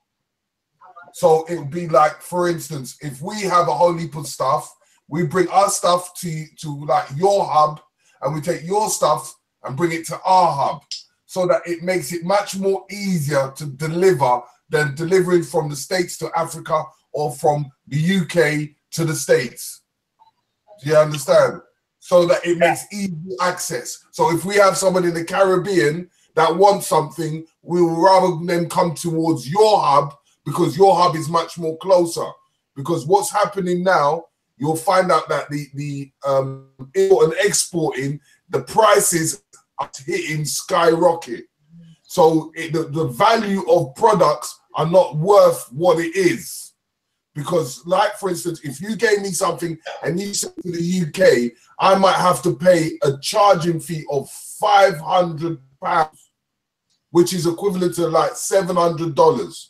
So it would be like, for instance, if we have a whole heap of stuff, we bring our stuff to like your hub, and we take your stuff and bring it to our hub, so that it makes it much more easier to deliver than delivering from the States to Africa or from the UK to the States. Do you understand? So that it makes easy access. So if we have someone in the Caribbean that wants something, we will rather them come towards your hub, because your hub is much more closer. Because what's happening now, you'll find out that the import and exporting, the prices are hitting skyrocket. So the value of products are not worth what it is. Because, like, for instance, if you gave me something and you sent to the UK, I might have to pay a charging fee of £500, which is equivalent to like $700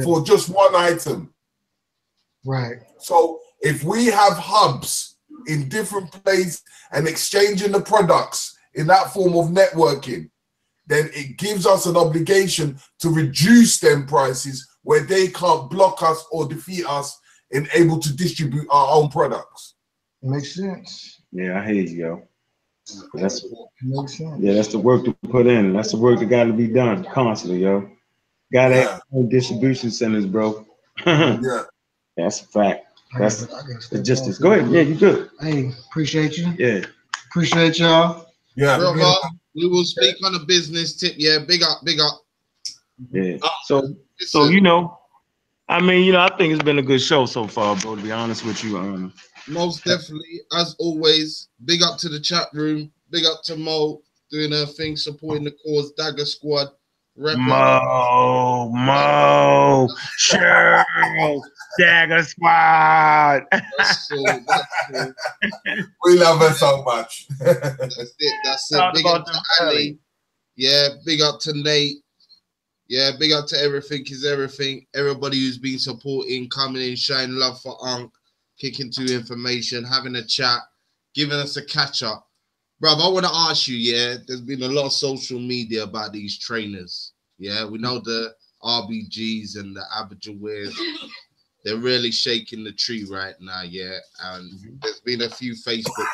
for just one item. Right. So if we have hubs in different places and exchanging the products in that form of networking, then it gives us an obligation to reduce them prices where they can't block us or defeat us in able to distribute our own products. Makes sense. Yeah, I hear you, yo. That's makes sense. Yeah, that's the work to put in. That's the work that got to be done constantly, yo. Got to have distribution centers, bro. Yeah, that's a fact. That's the justice. Go ahead. Yeah, you good. Hey, appreciate you. Yeah. Appreciate y'all. Yeah. Brother, we will speak on a business tip. Yeah, big up, big up. Yeah. So you know, I mean, you know, I think it's been a good show so far, bro, to be honest with you. Most definitely, as always, big up to the chat room, big up to Mo doing her thing, supporting the cause, Dagger Squad, Mo, Cheryl, Dagger Squad. That's cool. That's cool. We love her so much. That's it. That's it. Talked Big about up to them Ali. early. Yeah, big up to Nate. Yeah, big up to everything is everything. Everybody who's been supporting, coming in, showing love for Ankh, kicking to information, having a chat, giving us a catch up. Bruv, I want to ask you, yeah, there's been a lot of social media about these trainers. Yeah, we know the RBGs and the Abijawares, they're really shaking the tree right now, yeah. And there's been a few Facebook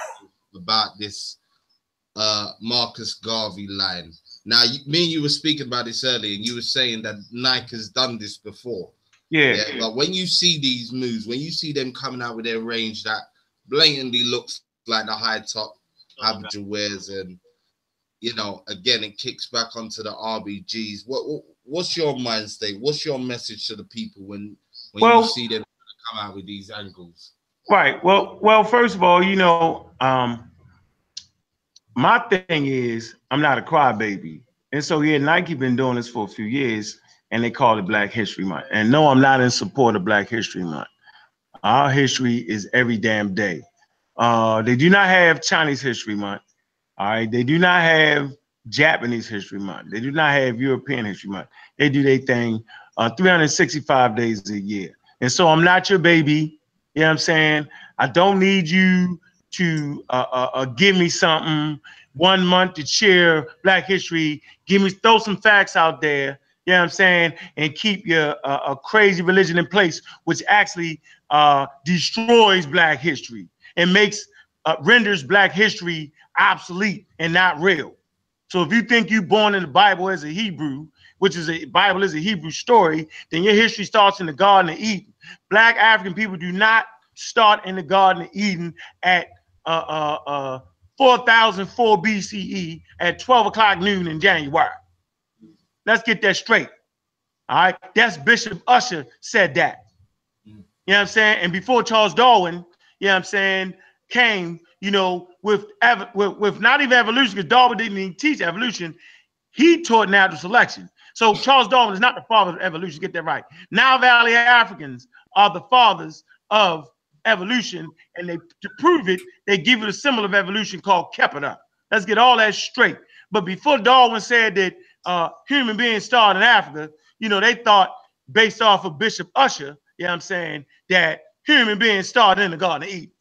about this Marcus Garvey line. Now, me and you were speaking about this earlier, and you were saying that Nike has done this before. Yeah. But when you see these moves, when you see them coming out with their range that blatantly looks like the high top Abigail wears, and you know, again, it kicks back onto the RBGs. What's your mind state? What's your message to the people when you see them come out with these angles? Right. Well, first of all, you know, my thing is I'm not a crybaby. And so yeah, Nike been doing this for a few years and they call it Black History Month. And no, I'm not in support of Black History Month. Our history is every damn day. They do not have Chinese History Month. All right. They do not have Japanese History Month. They do not have European History Month. They do their thing 365 days a year. And so I'm not your baby. You know what I'm saying? I don't need you to give me something 1 month to cheer Black history. Throw some facts out there. You know what I'm saying? And keep your crazy religion in place, which actually destroys Black history and renders Black history obsolete and not real. So if you think you're born in the Bible as a Hebrew, which is Bible is a Hebrew story, then your history starts in the Garden of Eden. Black African people do not start in the Garden of Eden at 4004 BCE at 12 o'clock noon in January. Let's get that straight. All right, that's Bishop Usher said that. You know what I'm saying? And before Charles Darwin, you know what I'm saying, came, you know, with not even evolution, because Darwin didn't even teach evolution. He taught natural selection. So Charles Darwin is not the father of evolution. Get that right. Now Valley Africans are the fathers of evolution, and to prove it, they give it a symbol of evolution called Kepler. Let's get all that straight. But before Darwin said that human beings started in Africa, you know, they thought, based off of Bishop Usher, you know what I'm saying, that human beings started in the Garden of Eden.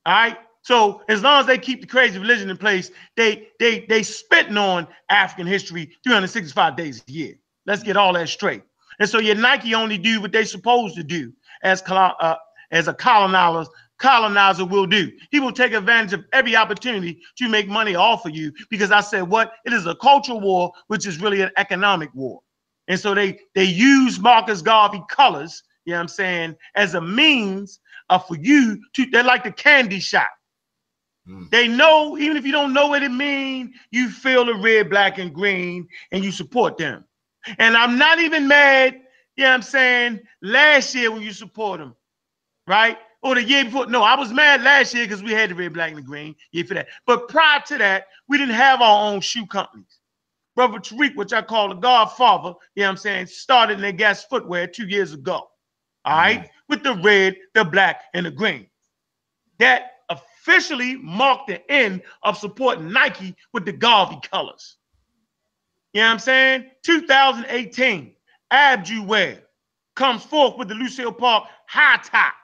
All right. So as long as they keep the crazy religion in place, they spitting on African history 365 days a year. Let's get all that straight. And so your Nike only do what they supposed to do as a colonizer will do. He will take advantage of every opportunity to make money off of you, because I said what? It is a cultural war, which is really an economic war. And so they use Marcus Garvey colors, you know what I'm saying, as a means for you to, they're like the candy shop. They know, even if you don't know what it means, you feel the red, black, and green, and you support them. And I'm not even mad, you know what I'm saying, last year when you support them, right? Or the year before. No, I was mad last year because we had the red, black, and the green. Yeah, for that. But prior to that, we didn't have our own shoe companies. Brother Tariq, which I call the Godfather, you know what I'm saying, started in their gas footwear 2 years ago. All right? With the red, the black, and the green. That officially marked the end of supporting Nike with the Garvey colors. You know what I'm saying? 2018, Abjuwear comes forth with the Lucille Park high top.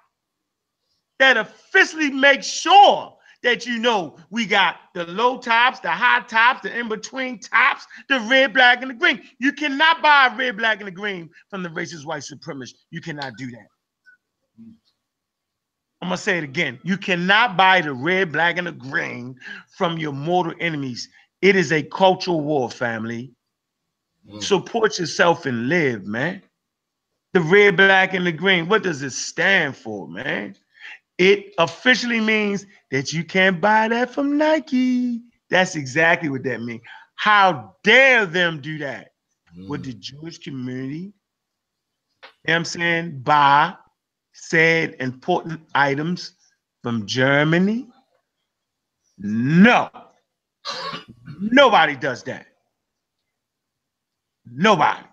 That officially makes sure that you know we got the low tops, the high tops, the in-between tops, the red, black, and the green. You cannot buy red, black, and the green from the racist white supremacists. You cannot do that. I'm going to say it again. You cannot buy the red, black, and the green from your mortal enemies. It is a cultural war, family. Support yourself and live, man. The red, black, and the green, what does it stand for, man? It officially means that you can't buy that from Nike. That's exactly what that means. How dare them do that with the Jewish community? You know what I'm saying? Buy said important items from Germany? No. Nobody does that. Nobody.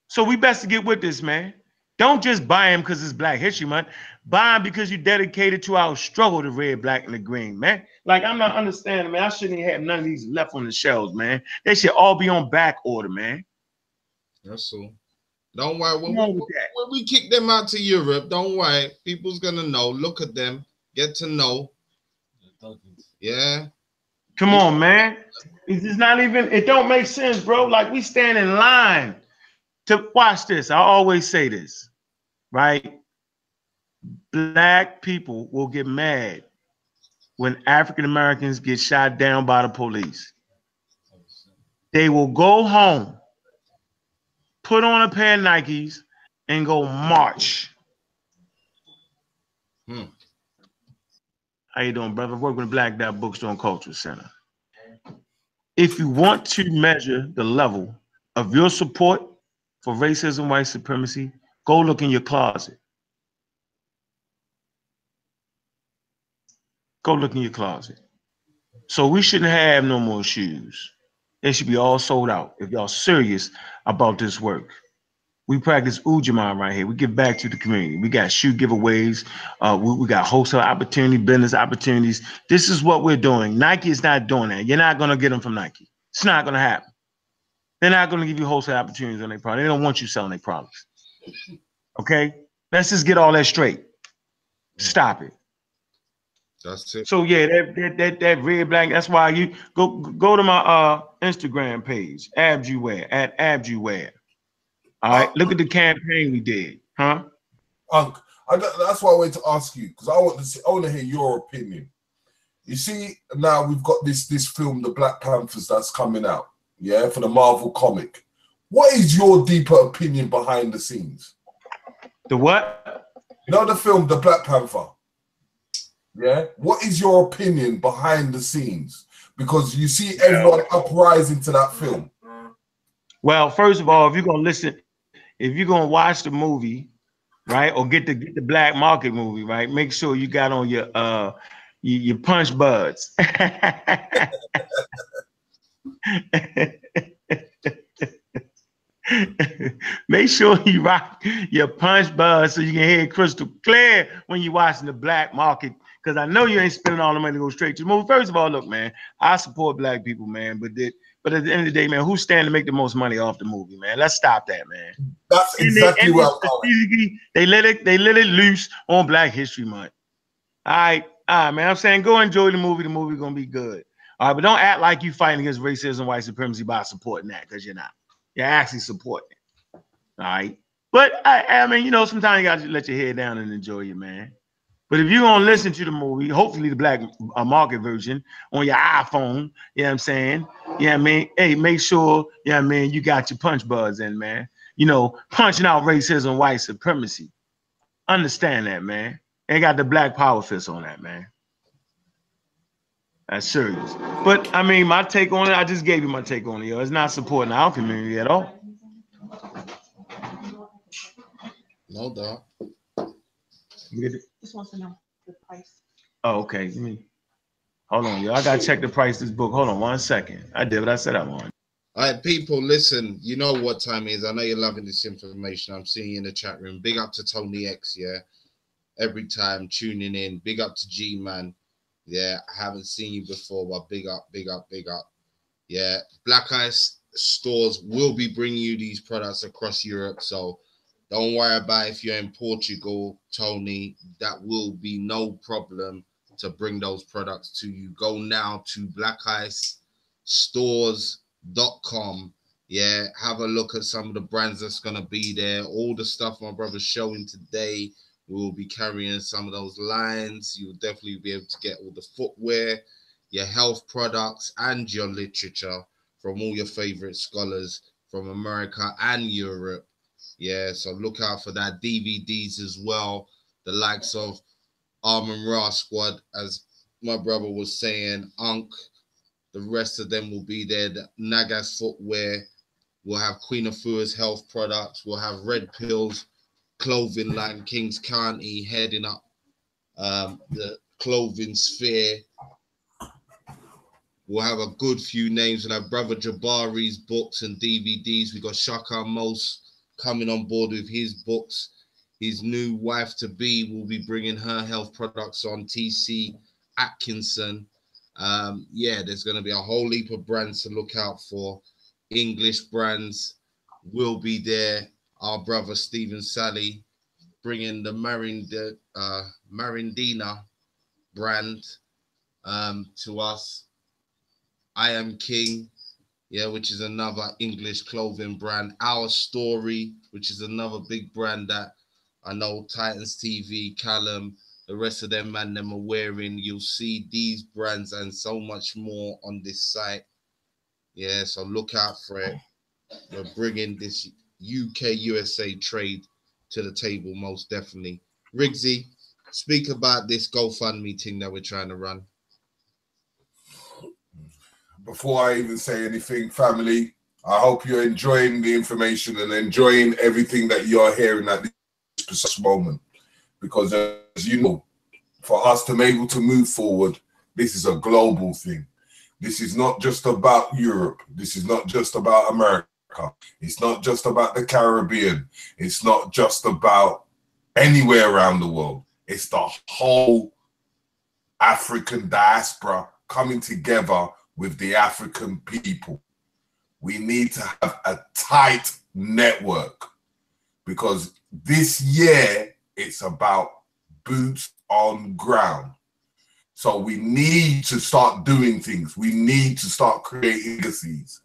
So we best to get with this, man. Don't just buy them because it's Black History Month. Buy them because you're dedicated to our struggle, the red, black, and the green, man. Like, I'm not understanding, man. I shouldn't have none of these left on the shelves, man. They should all be on back order, man. That's all. Don't worry. When we kick them out to Europe, don't worry. People's going to know. Look at them. Get to know. Yeah. Come on, man. It's not even, it don't make sense, bro. Like, we stand in line to watch this. I always say this, right? Black people will get mad when African Americans get shot down by the police. They will go home, put on a pair of Nikes, and go march. How you doing, brother? I work with the Black Dot Bookstore and Cultural Center. If you want to measure the level of your support for racism, white supremacy, go look in your closet. Go look in your closet. So we shouldn't have no more shoes. They should be all sold out if y'all serious about this work. We practice Ujamaa right here. We give back to the community. We got shoe giveaways. We got wholesale opportunity, business opportunities. This is what we're doing. Nike is not doing that. You're not going to get them from Nike. It's not going to happen. They're not going to give you wholesale opportunities on their product. They don't want you selling their products. Okay? Let's just get all that straight. Stop it. That's it. So yeah, that red, black. That's why you go to my Instagram page, Abjuware, at Abjuware. All right, look at the campaign we did, huh? Ankh, that's why I wanted to ask you, because I want to hear your opinion. You see, now we've got this film, The Black Panthers, that's coming out, yeah, for the Marvel comic. What is your deeper opinion behind the scenes? The what? You know the film, The Black Panther. Yeah. What is your opinion behind the scenes? Because you see everyone uprising to that film. Well, first of all, if you're gonna watch the movie, right, or get the black market movie, right, make sure you got on your punch buds. Make sure you rock your punch buds so you can hear it crystal clear when you're watching the black market. Because I know you ain't spending all the money to go straight to the movie. First of all, look, man, I support black people, man, but at the end of the day, man, who's standing to make the most money off the movie, man? Let's stop that, man. That's exactly what I'm going. They let it loose on Black History Month. All right, man. I'm saying go enjoy the movie. The movie's gonna be good. All right, but don't act like you fighting against racism, white supremacy by supporting that, because you're not. You're actually supporting it. All right. But I mean, you know, sometimes you gotta let your head down and enjoy it, man. But if you're gonna listen to the movie, hopefully the black market version on your iPhone, you know what I'm saying? You know what I mean? Hey, make sure, you know what I mean, you got your punch buds in, man. You know, punching out racism, white supremacy. Understand that, man. They got the black power fist on that, man. That's serious. But I mean, my take on it, I just gave you my take on it, yo. It's not supporting our community at all. No doubt. Just wants to know the price. Oh, okay. Hold on, yo. I gotta check the price of this book. Hold on 1 second. I did what I said I wanted. All right, people, listen. You know what time it is. I know you're loving this information. I'm seeing you in the chat room. Big up to Tony X, yeah. Every time tuning in. Big up to G-Man. Yeah, I haven't seen you before, but big up, big up, big up. Yeah, Black Ice stores will be bringing you these products across Europe, so don't worry about if you're in Portugal, Tony. That will be no problem to bring those products to you. Go now to blackicestores.com. Yeah, have a look at some of the brands that's going to be there. All the stuff my brother's showing today, we will be carrying some of those lines. You will definitely be able to get all the footwear, your health products, and your literature from all your favorite scholars from America and Europe. Yeah, so look out for that. DVDs as well. The likes of Arm & Ra Squad, as my brother was saying, Ankh. The rest of them will be there. The Nagas footwear. We'll have Queen Afua's health products. We'll have Red Pills clothing line, Kings County heading up the clothing sphere. We'll have a good few names. We'll have Brother Jabari's books and DVDs. We got Shaka Mos coming on board with his books. His new wife-to-be will be bringing her health products on, TC Atkinson. Yeah, there's going to be a whole heap of brands to look out for. English brands will be there. Our brother Stephen Sally bringing the Marindina brand to us. I Am King, yeah, which is another English clothing brand. Our Story, which is another big brand that I know Titans TV, Callum, the rest of them man them are wearing. You'll see these brands and so much more on this site. Yeah, so look out for it. We're bringing this UK USA trade to the table, most definitely. Riggsy, speak about this GoFundMe thing that we're trying to run. Before I even say anything, family, I hope you're enjoying the information and enjoying everything that you're hearing at this precise moment. Because as you know, for us to be able to move forward, this is a global thing. This is not just about Europe. This is not just about America. It's not just about the Caribbean. It's not just about anywhere around the world. It's the whole African diaspora coming together with the African people. We need to have a tight network because this year it's about boots on ground. So we need to start doing things. We need to start creating legacies.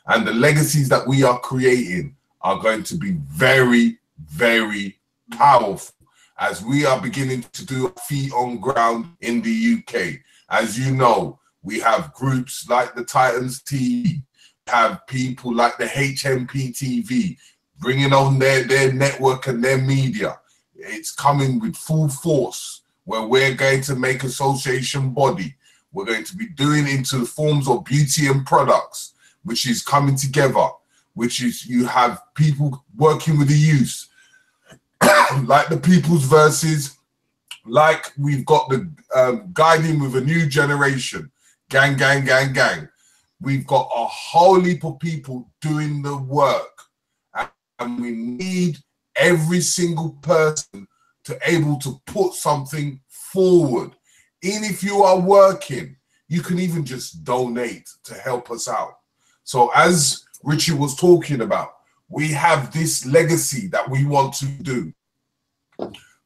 And the legacies that we are creating are going to be very, very powerful as we are beginning to do feet on ground in the UK. As you know, we have groups like the Titans TV, have people like the HMP TV bringing on their network and their media. It's coming with full force where we're going to make association body. We're going to be doing into the forms of beauty and products, which is coming together, which is you have people working with the youth, like the People's Verses, like we've got the guiding with a new generation, gang, gang, gang, gang. We've got a whole heap of people doing the work, and we need every single person to able to put something forward. Even if you are working, you can even just donate to help us out. So as Richie was talking about, we have this legacy that we want to do,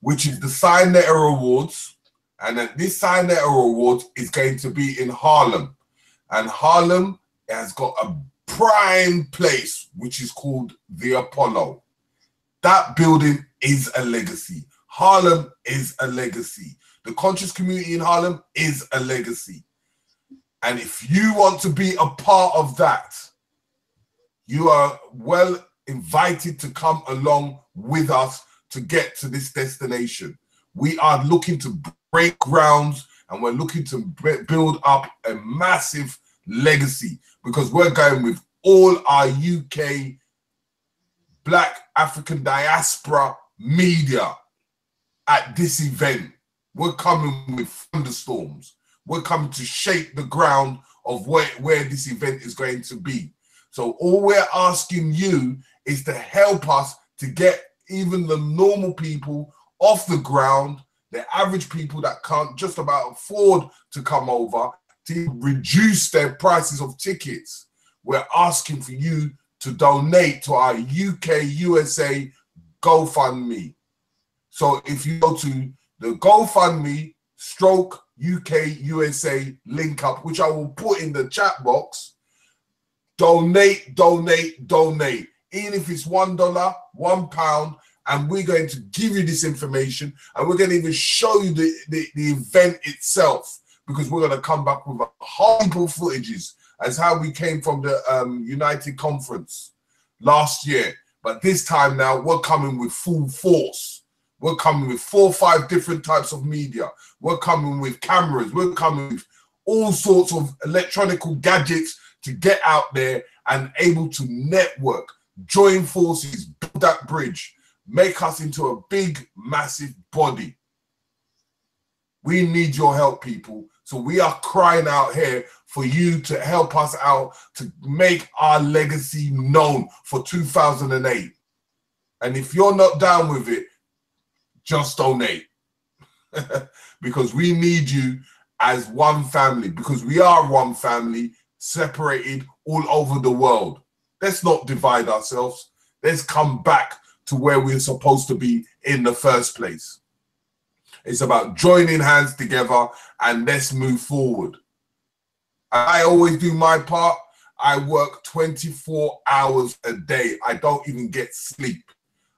which is the Sign Letter Awards. And then this Sign Letter Awards is going to be in Harlem. And Harlem has got a prime place, which is called the Apollo. That building is a legacy. Harlem is a legacy. The conscious community in Harlem is a legacy. And if you want to be a part of that, you are well invited to come along with us to get to this destination. We are looking to break grounds and we're looking to build up a massive legacy because we're going with all our UK Black African diaspora media at this event. We're coming with thunderstorms. We're coming to shake the ground of where this event is going to be. So all we're asking you is to help us to get even the normal people off the ground, the average people that can't just about afford to come over, to reduce their prices of tickets. We're asking for you to donate to our UK USA GoFundMe. So if you go to the GoFundMe stroke UK USA link up, which I will put in the chat box, donate, donate, donate. Even if it's $1, £1, and we're going to give you this information and we're going to even show you the event itself, because we're going to come back with a whole heap of footages as how we came from the United Conference last year. But this time now, we're coming with full force. We're coming with 4 or 5 different types of media. We're coming with cameras. We're coming with all sorts of electronic gadgets to get out there and able to network, join forces, build that bridge, make us into a big, massive body. We need your help, people. So we are crying out here for you to help us out to make our legacy known for 2008. And if you're not down with it, just donate. Because we need you as one family, because we are one family separated all over the world. Let's not divide ourselves. Let's come back to where we're supposed to be in the first place. It's about joining hands together and let's move forward. I always do my part. I work 24 hours a day. I don't even get sleep.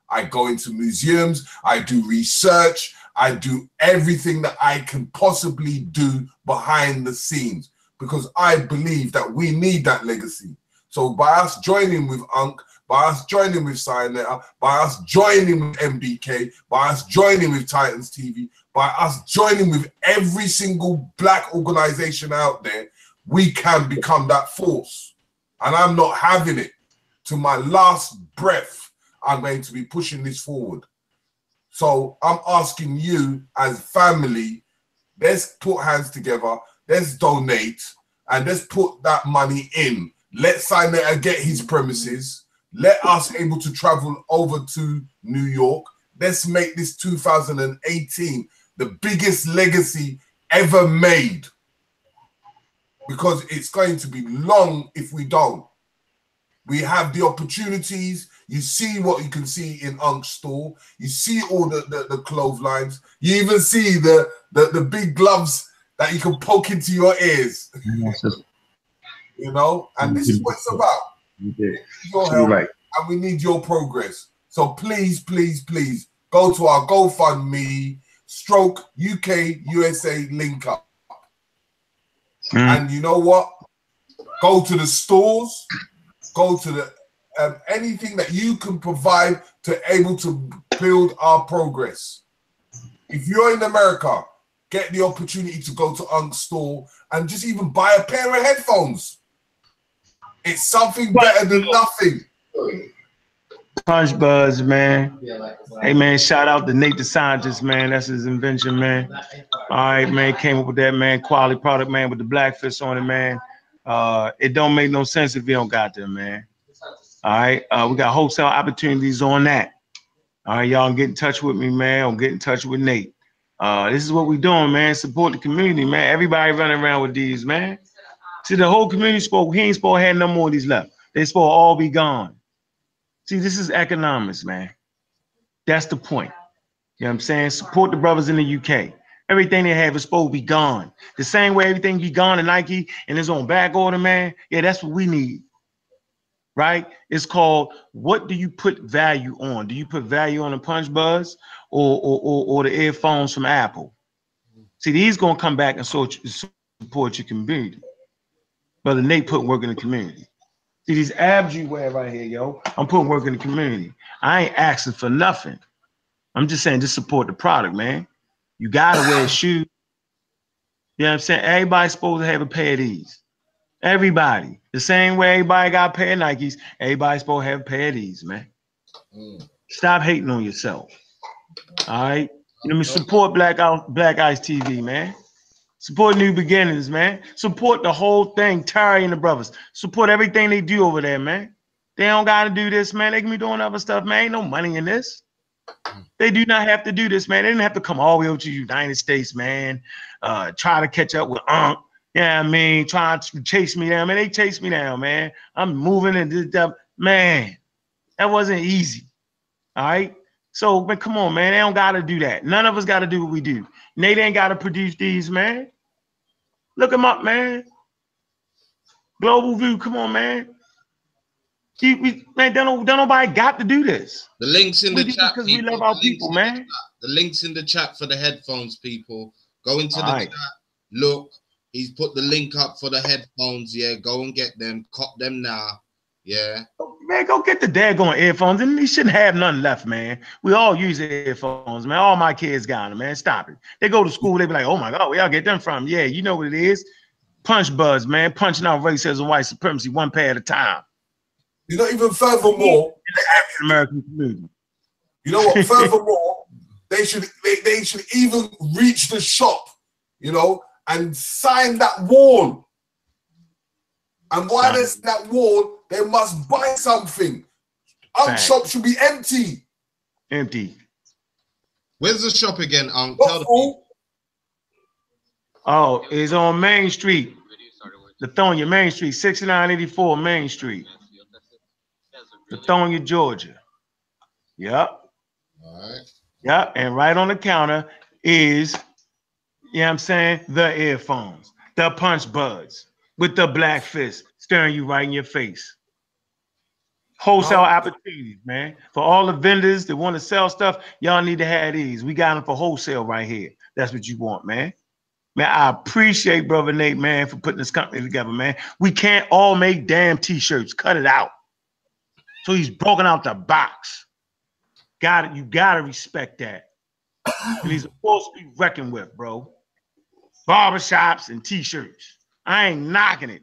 I go into museums. I do research. I do everything that I can possibly do behind the scenes because I believe that we need that legacy. So by us joining with Ankh, by us joining with Cyanetta, by us joining with MBK, by us joining with Titans TV, by us joining with every single black organization out there, we can become that force. And I'm not having it. To my last breath, I'm going to be pushing this forward. So I'm asking you as family, let's put hands together, let's donate, and let's put that money in. Let Cyanetta get his premises. Let us able to travel over to New York. Let's make this 2018 the biggest legacy ever made. Because it's going to be long if we don't. We have the opportunities. You see what you can see in Ankh's store. You see all the clotheslines. You even see the big gloves that you can poke into your ears. You know, and this is what it's about. Your help, right. And we need your progress. So please, please, please go to our GoFundMe / UK USA link up. And you know what? Go to the stores, go to the anything that you can provide to able to build our progress. If you're in America, get the opportunity to go to Ankh's store and just even buy a pair of headphones. It's something better than nothing. Punch Buzz, man. Hey, man, shout out to Nate the Scientist, man. That's his invention, man. All right, man, came up with that, man. Quality product, man, with the black fist on it, man. It don't make no sense if you don't got them, man. All right, we got wholesale opportunities on that. All right, y'all get in touch with me, man. Or get in touch with Nate. This is what we doing, man. Support the community, man. Everybody running around with these, man. See, the whole community spoke. He ain't supposed to have no more of these left. They supposed to all be gone. See, this is economics, man. That's the point. You know what I'm saying? Support the brothers in the UK. Everything they have is supposed to be gone. The same way everything be gone in Nike and it's on back order, man. Yeah, that's what we need. Right? It's called, what do you put value on? Do you put value on the Punch Buzz or the earphones from Apple? See, these gonna come back and support your community. Brother Nate put work in the community. See, these abs you wear right here, yo, I'm putting work in the community. I ain't asking for nothing. I'm just saying, just support the product, man. You gotta wear shoes. You know what I'm saying? Everybody's supposed to have a pair of these. Everybody. The same way everybody got a pair of Nikes, everybody's supposed to have a pair of these, man. Stop hating on yourself. All right? Let me support Black Ice TV, man. Support New Beginnings, man. Support the whole thing, Terry and the brothers. Support everything they do over there, man. They don't got to do this, man. They can be doing other stuff, man. Ain't no money in this. They do not have to do this, man. They didn't have to come all the way over to the United States, man. Try to catch up with Ankh. Yeah, I mean, trying to chase me down, man. They chased me down, man. I'm moving and this stuff. Man, that wasn't easy. All right? So, man, come on, man. They don't got to do that. None of us got to do what we do. Nate ain't got to produce these, man. Look them up, man. Global View, come on, man. Man, don't nobody got to do this. The links in the chat, because we love our people, man. The links in the chat for the headphones, people. Go into the chat. Look, he's put the link up for the headphones. Yeah, go and get them. Cop them now. Yeah. Man, go get the daggone earphones. And he shouldn't have none left, man. We all use earphones, man. All my kids got them, man. Stop it. They go to school, they be like, oh my God, where y'all get them from? Yeah, you know what it is. Punch Buzz, man. Punching out racism and white supremacy one pair at a time. You know, even furthermore, in the African American community. You know what? Furthermore, they should even reach the shop, you know, and sign that wall. And while there's that wall, they must buy something. Ankh shop should be empty. Empty. Where's the shop again, Ankh? Tell the people. Oh, it's on Main Street. Lithonia, Main Street, 6984 Main Street. Lithonia, Georgia. Yep. All right. Yep. And right on the counter is, you know what I'm saying, the earphones, the punch buds with the black fist staring you right in your face. Wholesale opportunities, man. For all the vendors that want to sell stuff, y'all need to have these. We got them for wholesale right here. That's what you want, man. Man, I appreciate Brother Nate, man, for putting this company together, man. We can't all make damn t-shirts. Cut it out. So he's broken out the box. Got it. You gotta respect that. And he's supposed to be reckoned with, bro. Barbershops and t-shirts. I ain't knocking it,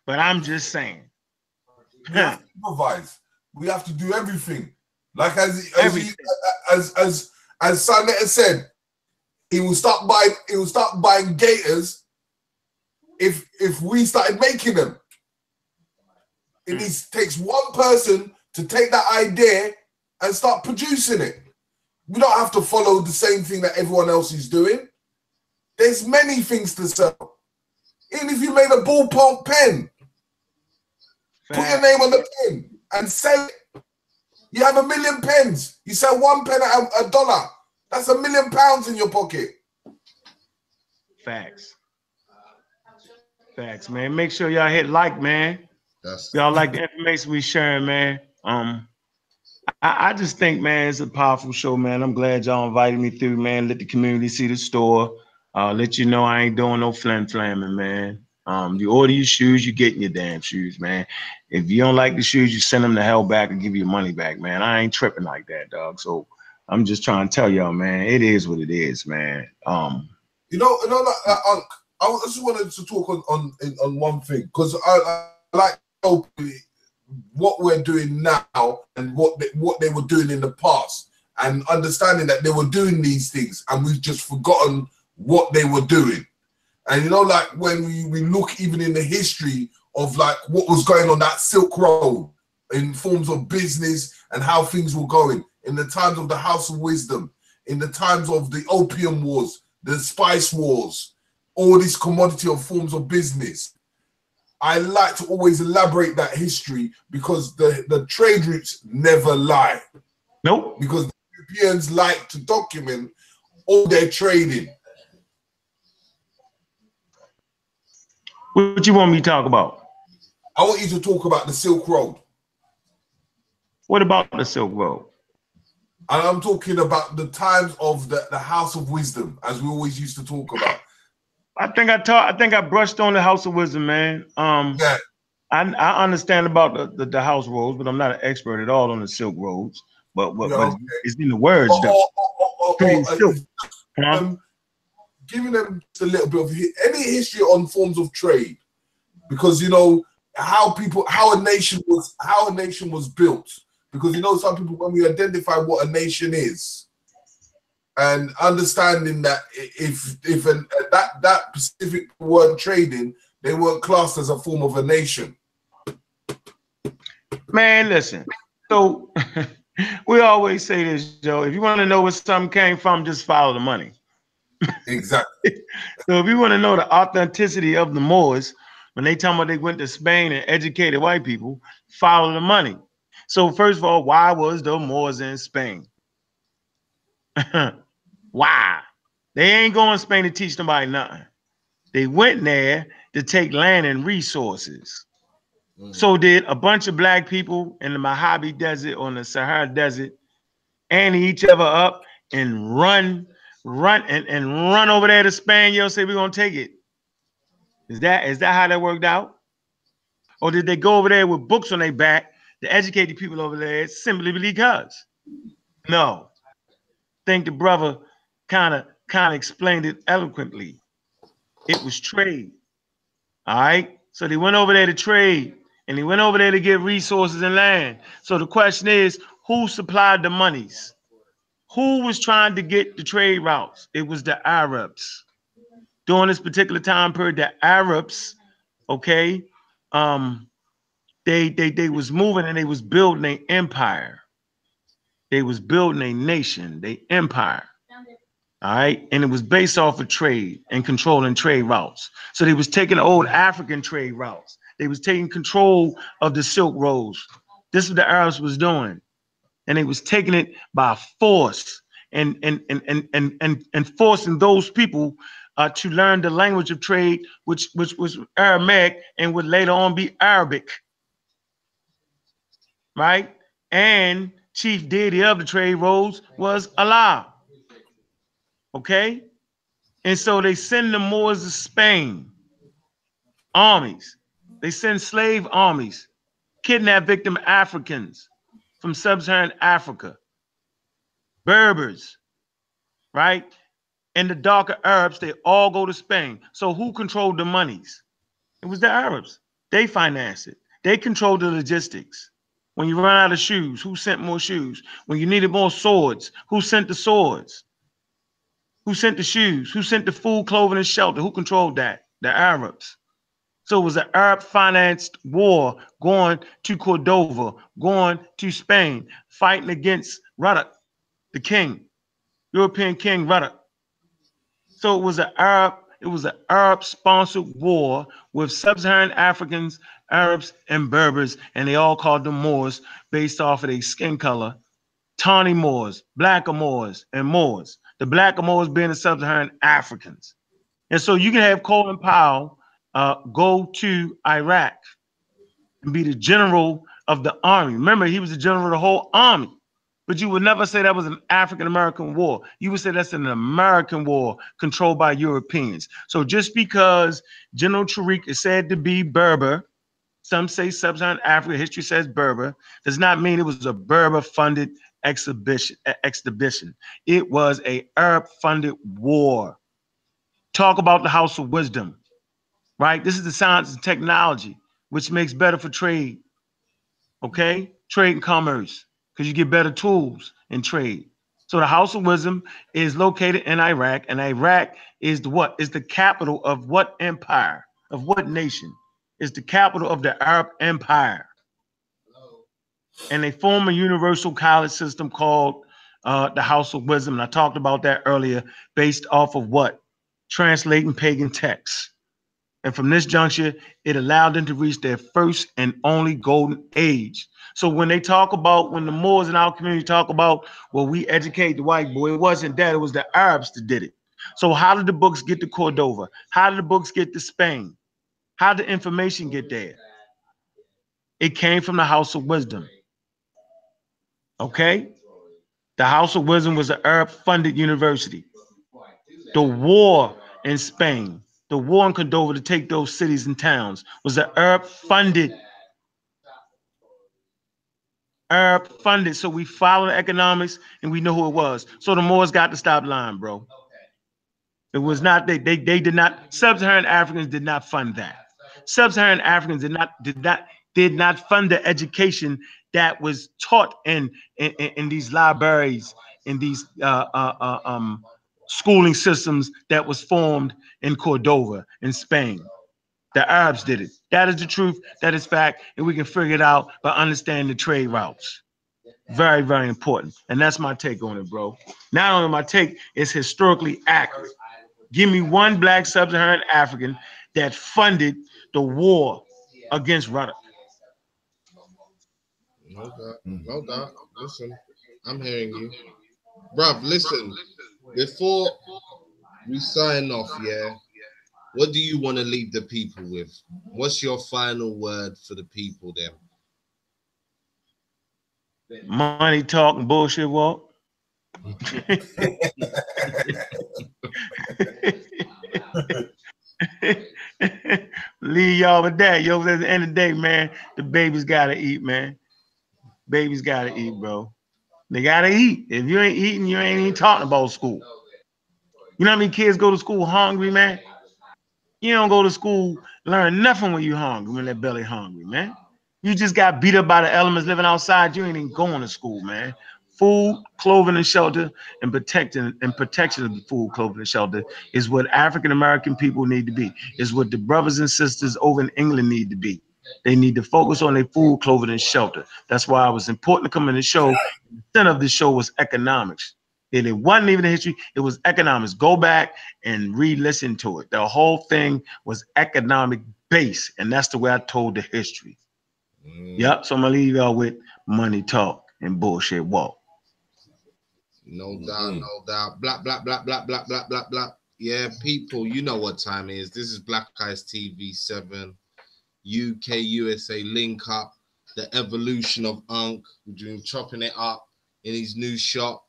but I'm just saying. We have to improvise. We have to do everything. Like as Sanetta said, he will start buying gators if we started making them. It takes one person to take that idea and start producing it. We don't have to follow the same thing that everyone else is doing. There's many things to sell. Even if you made a ballpoint pen, put your name on the pen and sell it. You have 1 million pens. You sell 1 pen at $1. That's £1 million in your pocket. Facts. Facts, man. Make sure y'all hit like, man. Y'all like the information we sharing, man. I just think, man, it's a powerful show, man. I'm glad y'all invited me through, man. Let the community see the store. Let you know I ain't doing no flamming, man. You order your shoes, you getting your damn shoes, man. If you don't like the shoes, you send them the hell back and give you your money back, man. I ain't tripping like that, dog. So I'm just trying to tell y'all, man, it is what it is, man. You know, I just wanted to talk on one thing, because I like what we're doing now and what they were doing in the past, and understanding that they were doing these things and we've just forgotten what they were doing. And you know, like when we look even in the history of like what was going on that Silk Road in forms of business and how things were going in the times of the House of Wisdom, in the times of the Opium Wars, the Spice Wars, all these commodity of forms of business. I like to always elaborate that history because the trade routes never lie. Nope. Because the Europeans like to document all their trading. What you want me to talk about? I want you to talk about the Silk Road. What about the Silk Road? And I'm talking about the times of the House of Wisdom, as we always used to talk about. I think I brushed on the House of Wisdom, man. Yeah. I understand about the house roads, but I'm not an expert at all on the Silk Roads. But it's in the words, though. Giving them just a little bit of any history on forms of trade, because you know how a nation was built. Because you know, some people, when we identify what a nation is, and understanding that if that specific weren't trading, they weren't classed as a form of a nation. Man, listen. So we always say this, Joe. If you want to know where something came from, just follow the money. Exactly. So if you want to know the authenticity of the Moors, when they tell me they went to Spain and educated white people, follow the money. So first of all, why was the Moors in Spain? Why? They ain't going to Spain to teach nobody nothing. They went there to take land and resources. So did a bunch of black people in the Mojave Desert or in the Sahara Desert ante each other up and run over there to Spain, yo, say we're gonna take it. Is that how that worked out? Or did they go over there with books on their back to educate the people over there simply because? No. I think the brother kind of explained it eloquently. It was trade. All right. So they went over there to trade, and they went over there to get resources and land. So the question is, who supplied the monies? Who was trying to get the trade routes? It was the Arabs. During this particular time period, the Arabs, okay, they was moving and they was building an empire. They was building a nation, they empire. All right, and it was based off of trade and controlling trade routes. So they was taking old African trade routes. They was taking control of the Silk Roads. This is what the Arabs was doing, and they was taking it by force and forcing those people to learn the language of trade, which was Aramaic and would later on be Arabic, right? And chief deity of the trade roads was Allah. Okay, and so they send the Moors to Spain, armies. They send slave armies, kidnap victim Africans from sub-Saharan Africa, Berbers, right? And the darker Arabs, they all go to Spain. So who controlled the monies? It was the Arabs. They financed it. They controlled the logistics. When you run out of shoes, who sent more shoes? When you needed more swords, who sent the swords? Who sent the shoes? Who sent the food, clothing, and shelter? Who controlled that? The Arabs. So it was an Arab-financed war going to Cordova, going to Spain, fighting against Ruddock, the king, European king Ruddock. So it was an Arab-sponsored war with sub-Saharan Africans, Arabs, and Berbers, and they all called them Moors based off of their skin color. Tawny Moors, black Moors, and Moors. The black Moors being the sub-Saharan Africans. And so you can have Colin Powell go to Iraq and be the general of the army. Remember, he was the general of the whole army. But you would never say that was an African-American war. You would say that's an American war controlled by Europeans. So just because General Tariq is said to be Berber, some say sub-Saharan Africa, history says Berber, does not mean it was a Berber-funded exhibition. It was a Arab-funded war. Talk about the House of Wisdom, right? This is the science and technology, which makes better for trade, okay? Trade and commerce, because you get better tools in trade. So the House of Wisdom is located in Iraq, and Iraq is the what? Is the capital of what empire? Of what nation? Is the capital of the Arab Empire. And they form a universal college system called the House of Wisdom. And I talked about that earlier, based off of what? Translating pagan texts. And from this juncture, it allowed them to reach their first and only golden age. So when they talk about, when the Moors in our community talk about, well, we educate the white boy, it wasn't that, it was the Arabs that did it. So how did the books get to Cordova? How did the books get to Spain? How did information get there? It came from the House of Wisdom. Okay? The House of Wisdom was an Arab-funded university. The war in Spain, the war in Cordova to take those cities and towns was an Arab-funded. So we follow the economics and we know who it was. So the Moors got to stop lying, bro. It was not, they did not, sub-Saharan Africans did not fund that. Sub-Saharan Africans did not fund the education that was taught in these libraries, in these schooling systems that was formed in Cordova, in Spain. The Arabs did it. That is the truth. That is fact. And we can figure it out by understanding the trade routes. Very, very important. And that's my take on it, bro. Not only my take, it's historically accurate. Give me one black sub-Saharan African that funded the war against Ruddock. No doubt. Listen, I'm hearing you. Bruv, listen. Before we sign off, yeah, what do you want to leave the people with? What's your final word for the people then? Money talk and bullshit walk. Leave y'all with that. Yo, at the end of the day, man, the babies gotta eat, man. Babies gotta eat, bro. They gotta eat. If you ain't eating, you ain't even talking about school. You know how many kids go to school hungry, man? You don't go to school, learn nothing when you hungry, when that belly hungry, man. You just got beat up by the elements living outside. You ain't even going to school, man. Food, clothing, and shelter, and protection of the food, clothing, and shelter is what African American people need to be. Is what the brothers and sisters over in England need to be. They need to focus on their food, clothing, and shelter. That's why it was important to come in the show. The center of the show was economics. It wasn't even the history. It was economics. Go back and re-listen to it. The whole thing was economic based, and that's the way I told the history. Yep. So I'm gonna leave y'all with money talk and bullshit walk. No doubt, no doubt. Black, black, black, black, black, black, black, black. Yeah, people, you know what time it is. This is Black Eyes TV 7, UK, USA link up, the evolution of Ankh. We're doing chopping it up in his new shop,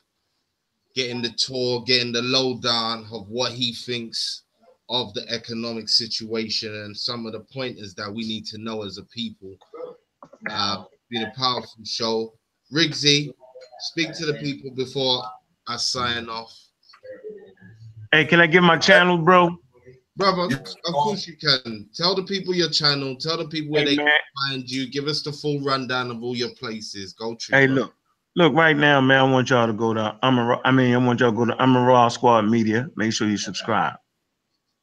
getting the tour, getting the lowdown of what he thinks of the economic situation and some of the pointers that we need to know as a people. Been a powerful show. Riggsy, speak to the people before I sign off. Hey, can I give my channel, bro? Brother, of course you can. Tell the people your channel. Tell the people where they can find you. Give us the full rundown of all your places. Go true. Hey, look, right now, man, I want y'all to go to I'm a Raw Squad Media. Make sure you subscribe.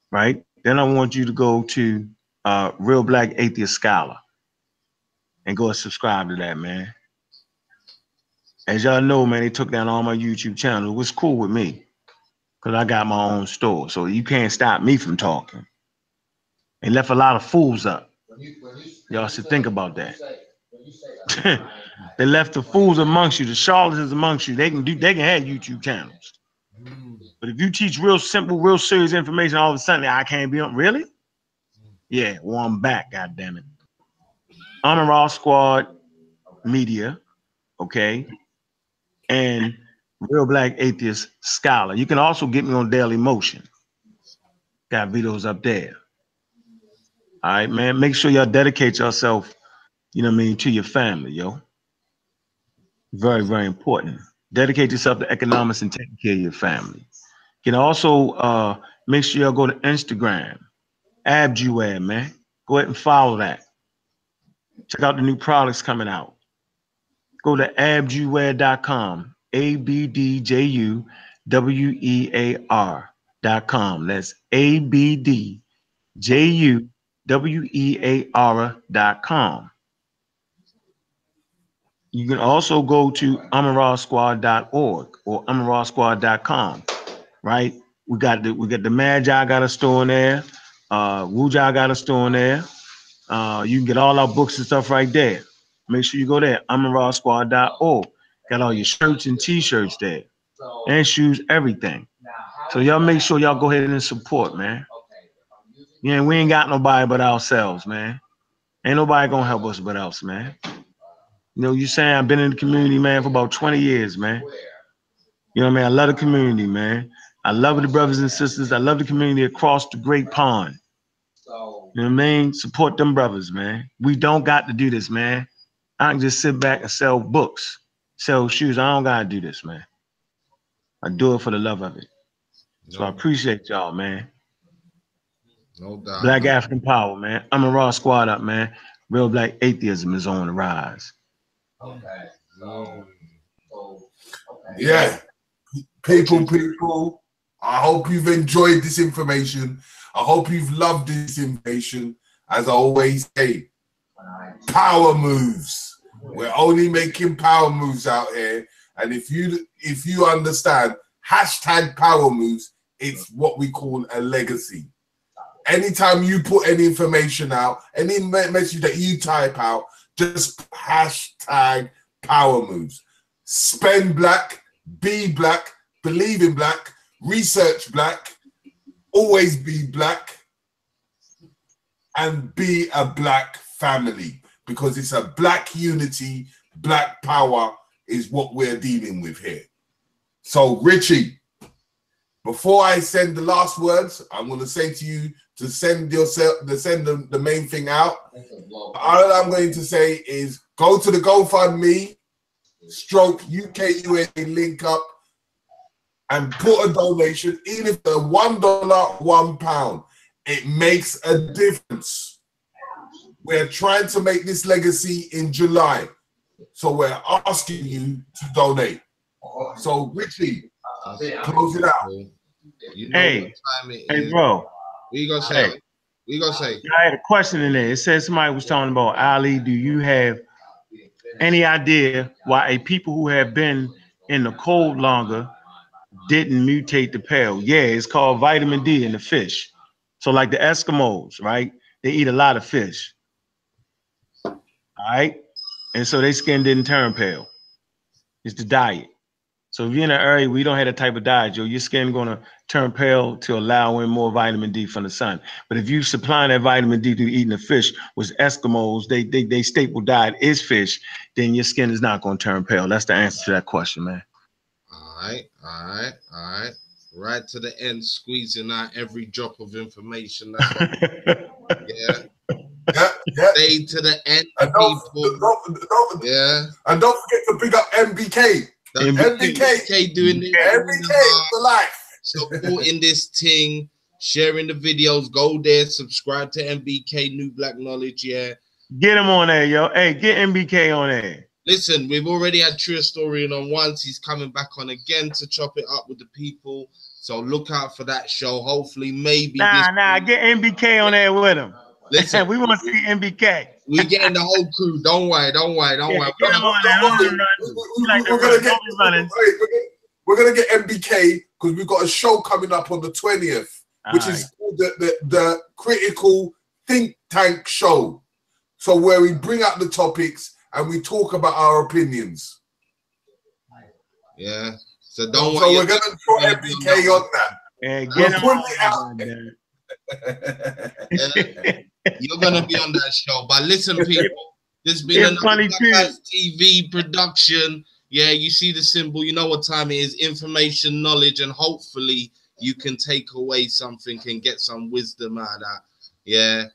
Right? Then I want you to go to Real Black Atheist Scholar and go and subscribe to that, man. As y'all know, man, they took down all my YouTube channels. It was cool with me because I got my own store. So you can't stop me from talking. They left a lot of fools up. Y'all should think about that. They left the fools amongst you, the charlatans amongst you. They can have YouTube channels. But if you teach real simple, real serious information, all of a sudden I can't be on. Really? Yeah, well, I'm back, goddammit. I'm a Raw Squad Media, okay? And Real Black Atheist Scholar. You can also get me on Daily Motion. Got videos up there. All right, man. Make sure y'all dedicate yourself, you know what I mean, to your family, yo. Very, very important. Dedicate yourself to economics and taking care of your family. You can also make sure y'all go to Instagram. Abjuware, man. Go ahead and follow that. Check out the new products coming out. Go to abjuware.com. ABDJUWEAR.com. That's ABDJUWEAR.com. You can also go to amarawsquad.org or amarawsquad.com, right? We got the Magi got a store in there. Wuja got a store in there. You can get all our books and stuff right there. Make sure you go there, amarawsquad.org. Got all your shirts and t-shirts there. And shoes, everything. So y'all make sure y'all go ahead and support, man. Yeah, we ain't got nobody but ourselves, man. Ain't nobody gonna help us but us, man. You know, you saying I've been in the community, man, for about 20 years, man. You know what I mean? I love the community, man. I love the brothers and sisters. I love the community across the great pond. You know what I mean? Support them brothers, man. We don't got to do this, man. I can just sit back and sell books, sell shoes. I don't got to do this, man. I do it for the love of it. So I appreciate y'all, man. No doubt. Black African power, man. I'm a Raw Squad up, man. Real Black Atheism is on the rise. Okay. Yeah. People, I hope you've enjoyed this information. I hope you've loved this information. As I always say, power moves. We're only making power moves out here. And if you understand hashtag power moves, it's what we call a legacy. Anytime you put any information out, any message that you type out, just hashtag power moves. Spend black, be black, believe in black, research black, always be black, and be a black family, because it's a black unity, black power is what we're dealing with here. So Richie, before I send the last words, I'm going to say to you to send the main thing out. All I'm going to say is go to the GoFundMe /UKUA link up and put a donation, even if they're $1, £1. It makes a difference. We're trying to make this legacy in July, so we're asking you to donate. So Richie, close it out. You know Hey, bro. What you gonna say? you gonna say? I had a question in there. It says somebody was talking about Ali. Do you have any idea why a people who have been in the cold longer didn't mutate the pale? Yeah, it's called vitamin D in the fish. So like the Eskimos, right? They eat a lot of fish. All right. And so their skin didn't turn pale. It's the diet. So if you're in an area where you don't have that type of diet, Joe, your skin gonna turn pale to allow in more vitamin D from the sun. But if you supply that vitamin D through eating the fish, which Eskimos, they staple diet is fish, then your skin is not gonna turn pale. That's the answer to that question, man. All right. Right to the end, squeezing out every drop of information. That's what, yeah. Stay to the end, people. And don't forget to big up MBK. MBK doing this. MBK for life. Supporting this thing, sharing the videos. Go there, subscribe to MBK New Black Knowledge. Yeah. Get him on there, yo. Hey, get MBK on there. Listen, we've already had True Historian on once. He's coming back on again to chop it up with the people. So look out for that show. Hopefully, maybe. Nah, get MBK on there with him. Listen, we want to see MBK. We getting the whole crew. Don't worry. Get him on there. We're gonna get MBK because we've got a show coming up on the 20th, which is called the Critical Think Tank Show. So where we bring out the topics and we talk about our opinions. Yeah. So don't worry. So we're gonna throw MBK on that. Yeah, get him on there. You're gonna be on that show. But listen, people, there's been another TV production. Yeah, you see the symbol, you know what time it is. Information, knowledge, and hopefully you can take away something and get some wisdom out of that. Yeah.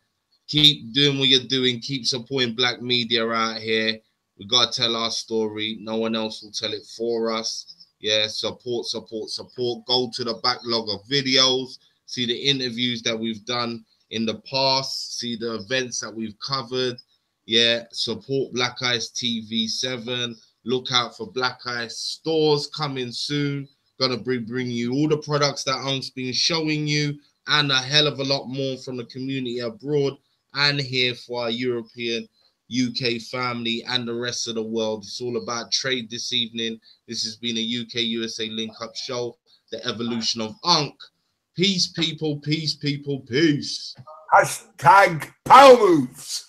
Keep doing what you're doing. Keep supporting black media out here. We gotta tell our story. No one else will tell it for us. Yeah, support. Go to the backlog of videos. See the interviews that we've done in the past. See the events that we've covered. Yeah, support Black Eyes TV 7. Look out for Black Eyes stores coming soon. Gonna bring you all the products that Ankh's been showing you and a hell of a lot more from the community abroad and here for our European, UK family and the rest of the world. It's all about trade this evening. This has been a UK-USA link-up show, the evolution of Ankh. Peace, people. Peace. Hashtag power moves.